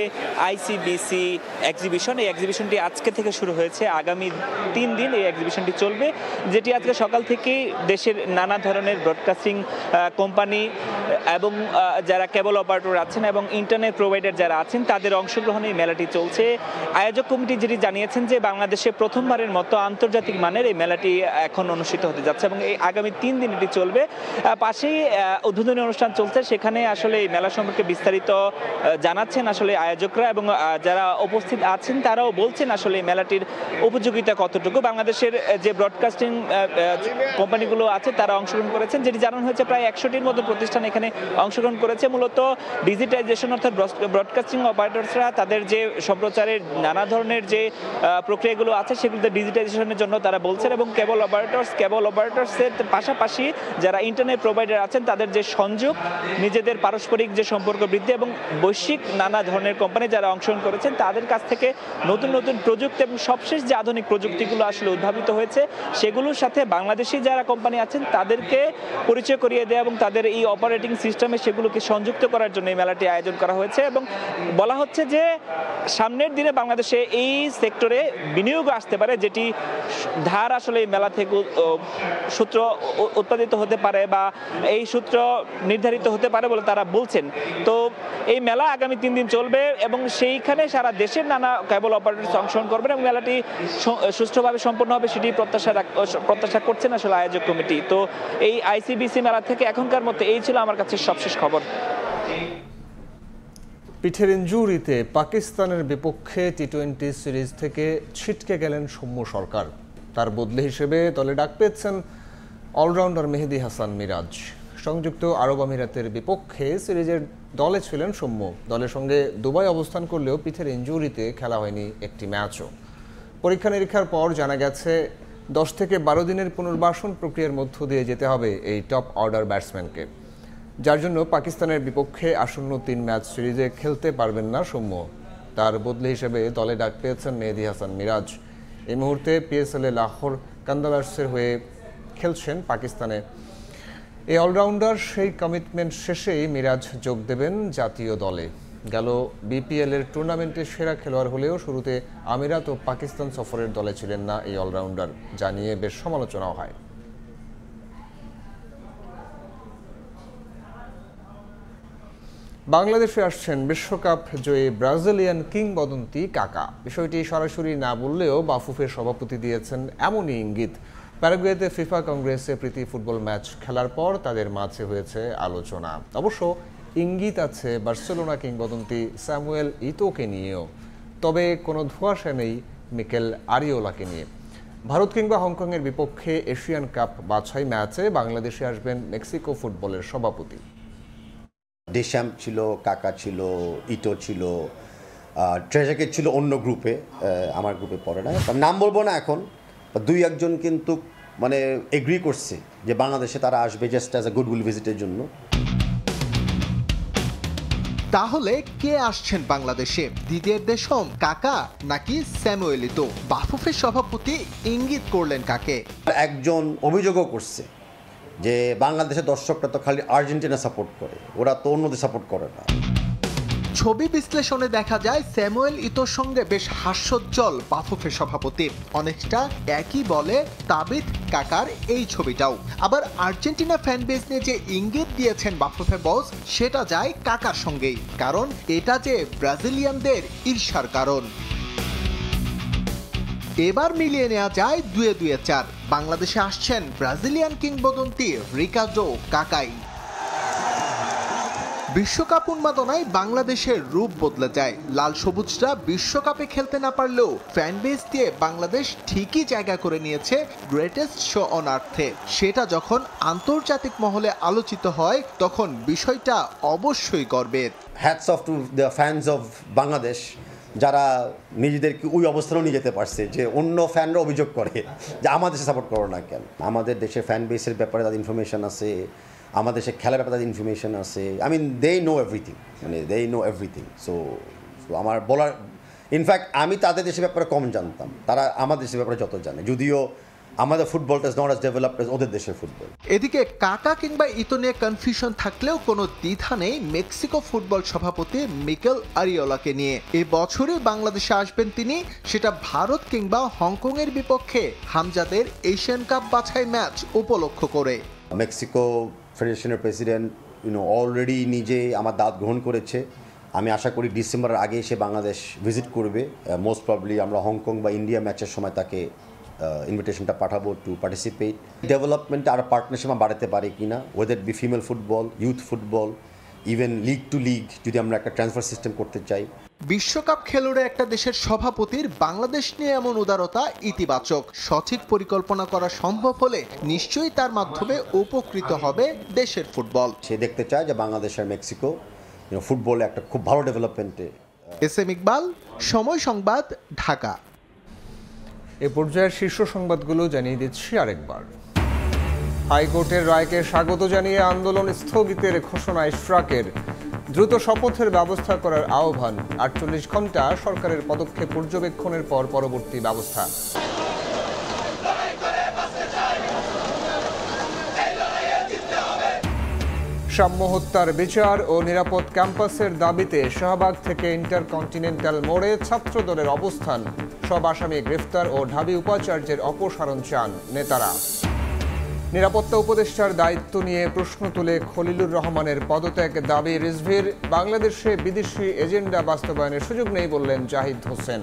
আইসিবিসি এক্সিবিশন। এই এক্সিবিশনটি আজকে থেকে শুরু হয়েছে, আগামী 3 দিন এই এক্সিবিশনটি চলবে, যেটি আজকে সকাল থেকেই দেশের নানা ধরনের ব্রডকাস্টিং কোম্পানি এবং যারা কেবল অপারেটর আছেন এবং ইন্টারনেট প্রোভাইডার যারা আছেন তাদের অংশগ্রহণে এই মেলাটি চলছে। আয়োজক কমিটি যেটি জানিয়েছেন যে বাংলাদেশে প্রথমবারের মতো আন্তর্জাতিক মানের এই মেলাটি এখন অনুষ্ঠিত হতে যাচ্ছে এবং এই আগামী 3 দিন এটি চলবে। পাশেই উদ্বোধনী অনুষ্ঠান চলছে, সেখানে আসলে এই মেলা সম্পর্কে বিস্তারিত জানাচ্ছেন আসলে আয়োজকরা এবং যারা উপস্থিত আছেন তারাও বলছেন আসলে এই মেলাটির উপযোগিতা কতটুকু। বাংলাদেশের যে ব্রডকাস্টিং কোম্পানিগুলো আছে তারা অংশগ্রহণ করেছেন, যেটি জানানো হয়েছে প্রায় 100টির মতো প্রতিষ্ঠান এখানে অংশগ্রহণ করেছে। মূলত ডিজিটাইজেশন অর্থাৎ ব্রডকাস্টিং অপারেটরসরা তাদের যে সম্প্রচারের নানা ধরনের যে প্রক্রিয়াগুলো আছে সেগুলোতে ডিজিটাইজেশনের জন্য তারা বলছেন এবং কেবল অপারেটরসের পাশাপাশি যারা ইন্টারনেট প্রোভাইডার আছেন তাদের যে সংযোগ, নিজেদের পারস্পরিক যে সম্পর্ক বৃদ্ধি এবং বৈশ্বিক নানা ধরনের কোম্পানি যারা অংশগ্রহণ করেছেন তাদের কাছ থেকে নতুন নতুন প্রযুক্তি এবং সবশেষ যে আধুনিক প্রযুক্তিগুলো আসলে উদ্ভাবিত হয়েছে সেগুলোর সাথে বাংলাদেশি যারা কোম্পানি আছেন তাদেরকে পরিচয় করিয়ে দেওয়া এবং তাদের এই অপারেটিং সিস্টেমে সেগুলোকে সংযুক্ত করার জন্য এই মেলাটি আয়োজন করা হয়েছে এবং বলা হচ্ছে যে সামনের দিনে বাংলাদেশে এই সেক্টরে বিনিয়োগ আসতে পারে, যেটি ধার আসলে এই মেলা থেকে সূত্র উৎপাদিত হতে পারে বা এই সূত্র নির্ধারিত হতে পারে বলে তারা বলছেন। তো এই মেলা আগামী 3 দিন চলবে এবং সেইখানে সারা দেশের নানা কেবল অপারেটর অংশগ্রহণ করবেন এবং মেলাটি সুষ্ঠুভাবে সম্পন্ন হবে সেটি প্রত্যাশা করছেন আসলে আয়োজক কমিটি। তো এই আইসিবিসি মেলা থেকে এখনকার মতো এই ছিল আমার কাছে সবশেষ খবর। পিঠের ইনজুরিতে পাকিস্তানের বিপক্ষে টি-20 সিরিজ থেকে ছিটকে গেলেন সৌম্য সরকার। তার বদলি হিসেবে দলে ডাক পেয়েছেন অলরাউন্ডার মেহেদী হাসান মিরাজ। সংযুক্ত আরব আমিরাতের বিপক্ষে সিরিজের দলে ছিলেন সৌম্য। দলের সঙ্গে দুবাই অবস্থান করলেও পিঠের ইনজুরিতে খেলা হয়নি একটি ম্যাচও। পরীক্ষা নিরীক্ষার পর জানা গেছে 10 থেকে 12 দিনের পুনর্বাসন প্রক্রিয়ার মধ্য দিয়ে যেতে হবে এই টপ অর্ডার ব্যাটসম্যানকে, যার জন্য পাকিস্তানের বিপক্ষে আসন্ন 3 ম্যাচ সিরিজে খেলতে পারবেন না সৌম্য। তার বদলি হিসেবে দলে ডাক পেয়েছেন মেহেদী হাসান মিরাজ। এই মুহূর্তে পিএসএলে লাহোর কান্দালার্সের হয়ে খেলছেন পাকিস্তানে। এই অলরাউন্ডার সেই কমিটমেন্ট শেষেই মিরাজ যোগ দেবেন জাতীয় দলে। গেল বিপিএলের টুর্নামেন্টে সেরা খেলোয়াড় হলেও শুরুতে আমিরাত ও পাকিস্তান সফরের দলে ছিলেন না এই অলরাউন্ডার, যা নিয়ে বেশ সমালোচনাও হয়। বাংলাদেশে আসছেন বিশ্বকাপ জয়ী ব্রাজিলিয়ান কিংবদন্তি কাকা। বিষয়টি সরাসরি না বললেও বাফুফের সভাপতি দিয়েছেন এমনই ইঙ্গিত। প্যারাগুয়েতে ফিফা কংগ্রেসে প্রীতি ফুটবল ম্যাচ খেলার পর তাদের মাঝে হয়েছে আলোচনা। অবশ্য ইঙ্গিত আছে বার্সেলোনা কিংবদন্তি স্যামুয়েল ইতোকে নিয়েও, তবে কোনো ধোঁয়াশা নেই মিকেল আরিওলাকে নিয়ে। ভারত কিংবা হংকংয়ের বিপক্ষে এশিয়ান কাপ বাছাই ম্যাচে বাংলাদেশে আসবেন মেক্সিকো ফুটবলের সভাপতি। দেশাম ছিল, কাকা ছিল, ইটো ছিল, ট্রেজাকে ছিল অন্য গ্রুপে, আমার গ্রুপে পড়ে না, নাম বলবো না এখন। 2-1 কিন্তু মানে এগ্রি করছে যে বাংলাদেশে তারা আসবে জাস্ট অ্যাজ এ গুডউইল ভিজিটের জন্য। তাহলে কে আসছেন বাংলাদেশে? দিদিয়ের দেশম, কাকা নাকি স্যামুয়েল ইতো? বাফুফের সভাপতি ইঙ্গিত করলেন কাকে? একজন অভিযোগও করছে যে বাংলাদেশের দর্শকরা তো খালি আর্জেন্টিনা সাপোর্ট করে, ওরা তো অন্যদের সাপোর্ট করে না। ছবি বিশ্লেষণে দেখা যায় স্যামুয়েল ইতোর সঙ্গে বেশ হাস্যোজ্জ্বল বাফুফের সভাপতি। অনেকটা একই বলে তাবিদ কাকার এই ছবিটাও। আবার আর্জেন্টিনা ফ্যান বেস নিয়ে যে ইঙ্গিত দিয়েছেন বাফুফে বস, সেটা যায় কাকার সঙ্গেই, কারণ এটা যে ব্রাজিলিয়ানদের ঈর্ষার কারণ। এবার মিলিয়ে নেওয়া যায় 2-4। বাংলাদেশে আসছেন ব্রাজিলিয়ান কিংবদন্তি রিকার্ডো কাকাই। বিশ্বকাপ উন্মাদনায় বাংলাদেশের রূপ বদলে যায়। লাল সবুজরা বিশ্বকাপে খেলতে না পারলেও ফ্যান বেস দিয়ে বাংলাদেশ ঠিকই জায়গা করে নিয়েছে গ্রেটেস্ট শো অন আর্থে। সেটা যখন আন্তর্জাতিক মহলে আলোচিত হয় তখন বিষয়টা অবশ্যই গর্বের। Hats off to the fans of Bangladesh, যারা নিজেদেরকে ওই অবস্থানেও নিয়ে যেতে পারছে যে অন্য ফ্যানরা অভিযোগ করে যে আমাদের দেশে সাপোর্ট করো না কেন। আমাদের দেশের ফ্যান বেসের ব্যাপারে তাদের ইনফরমেশন আছে, আমাদের দেশের খেলার ব্যাপারে তাদের ইনফরমেশন আছে। I mean they know everything, মানে দে নো এভরিথিং। সো আমার বলার, ইনফ্যাক্ট আমি তাদের দেশের ব্যাপারে কম জানতাম, তারা আমাদের দেশের ব্যাপারে যত জানে। যদিও আমাদের ফুটবলটা is not as developed as ওদের দেশের ফুটবল। এদিকে কাকা কিংবা ইতো নিয়ে কনফিউশন থাকলেও কোনো দ্বিধা নেই মেক্সিকো ফুটবল সভাপতি মিকেল আরিওলাকে নিয়ে। এই বছরই বাংলাদেশে আসবেন তিনি, সেটা ভারত কিংবা হংকংয়ের বিপক্ষে হামজাদের এশিয়ান কাপ বাছাই ম্যাচ উপলক্ষ করে। মেক্সিকো ফেডারেশনের প্রেসিডেন্ট অলরেডি নিজে আমার দাওয়াত গ্রহণ করেছে। আমি আশা করি ডিসেম্বরের আগে এসে বাংলাদেশ ভিজিট করবে। মোস্ট প্রবলি আমরা হংকং বা ইন্ডিয়া ম্যাচের সময় তাকে ইনভিটেশনটা পাঠাবো টু পার্টিসিপেট। ডেভেলপমেন্টে আরও পার্টনারশিপ বাড়াতে পারে কিনা, whether be female football, youth football, even league to league যদি আমরা একটা ট্রান্সফার সিস্টেম করতে চাই। বিশ্বকাপ খেলুড়ে একটা দেশের সভাপতির বাংলাদেশ নিয়ে এমন উদারতা ইতিবাচক। সঠিক পরিকল্পনা করা সম্ভব হলে নিশ্চয়ই তার মাধ্যমে উপকৃত হবে দেশের ফুটবল। সে দেখতে চায় যে বাংলাদেশ আর মেক্সিকো ফুটবলে একটা খুব ভালো ডেভেলপমেন্টে। এসএম ইকবাল, সময় সংবাদ, ঢাকা। এ পর্যায়ের শীর্ষ সংবাদগুলো জানিয়ে দিচ্ছি আরেকবার। হাইকোর্টের রায়কে স্বাগত জানিয়ে আন্দোলন স্থগিতের ঘোষণা ইশরাকের। দ্রুত শপথের ব্যবস্থা করার আহ্বান। 48 ঘণ্টা সরকারের পদক্ষেপ পর্যবেক্ষণের পর পরবর্তী ব্যবস্থা। সাম্য হত্যার বিচার ও নিরাপদ ক্যাম্পাসের দাবিতে শাহবাগ থেকে ইন্টারকন্টিনেন্টাল মোড়ে ছাত্রদলের অবস্থান। সব আসামি গ্রেফতার ও ঢাবি উপাচার্যের অপসারণ চান নেতারা। নিরাপত্তা উপদেষ্টার দায়িত্ব নিয়ে প্রশ্ন তুলে খলিলুর রহমানের পদত্যাগ দাবি রিজভির। বাংলাদেশে বিদেশি এজেন্ডা বাস্তবায়নের সুযোগ নেই বললেন জাহিদ হোসেন।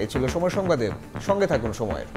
এই ছিল সময় সংবাদে, সঙ্গে থাকুন সময়ের।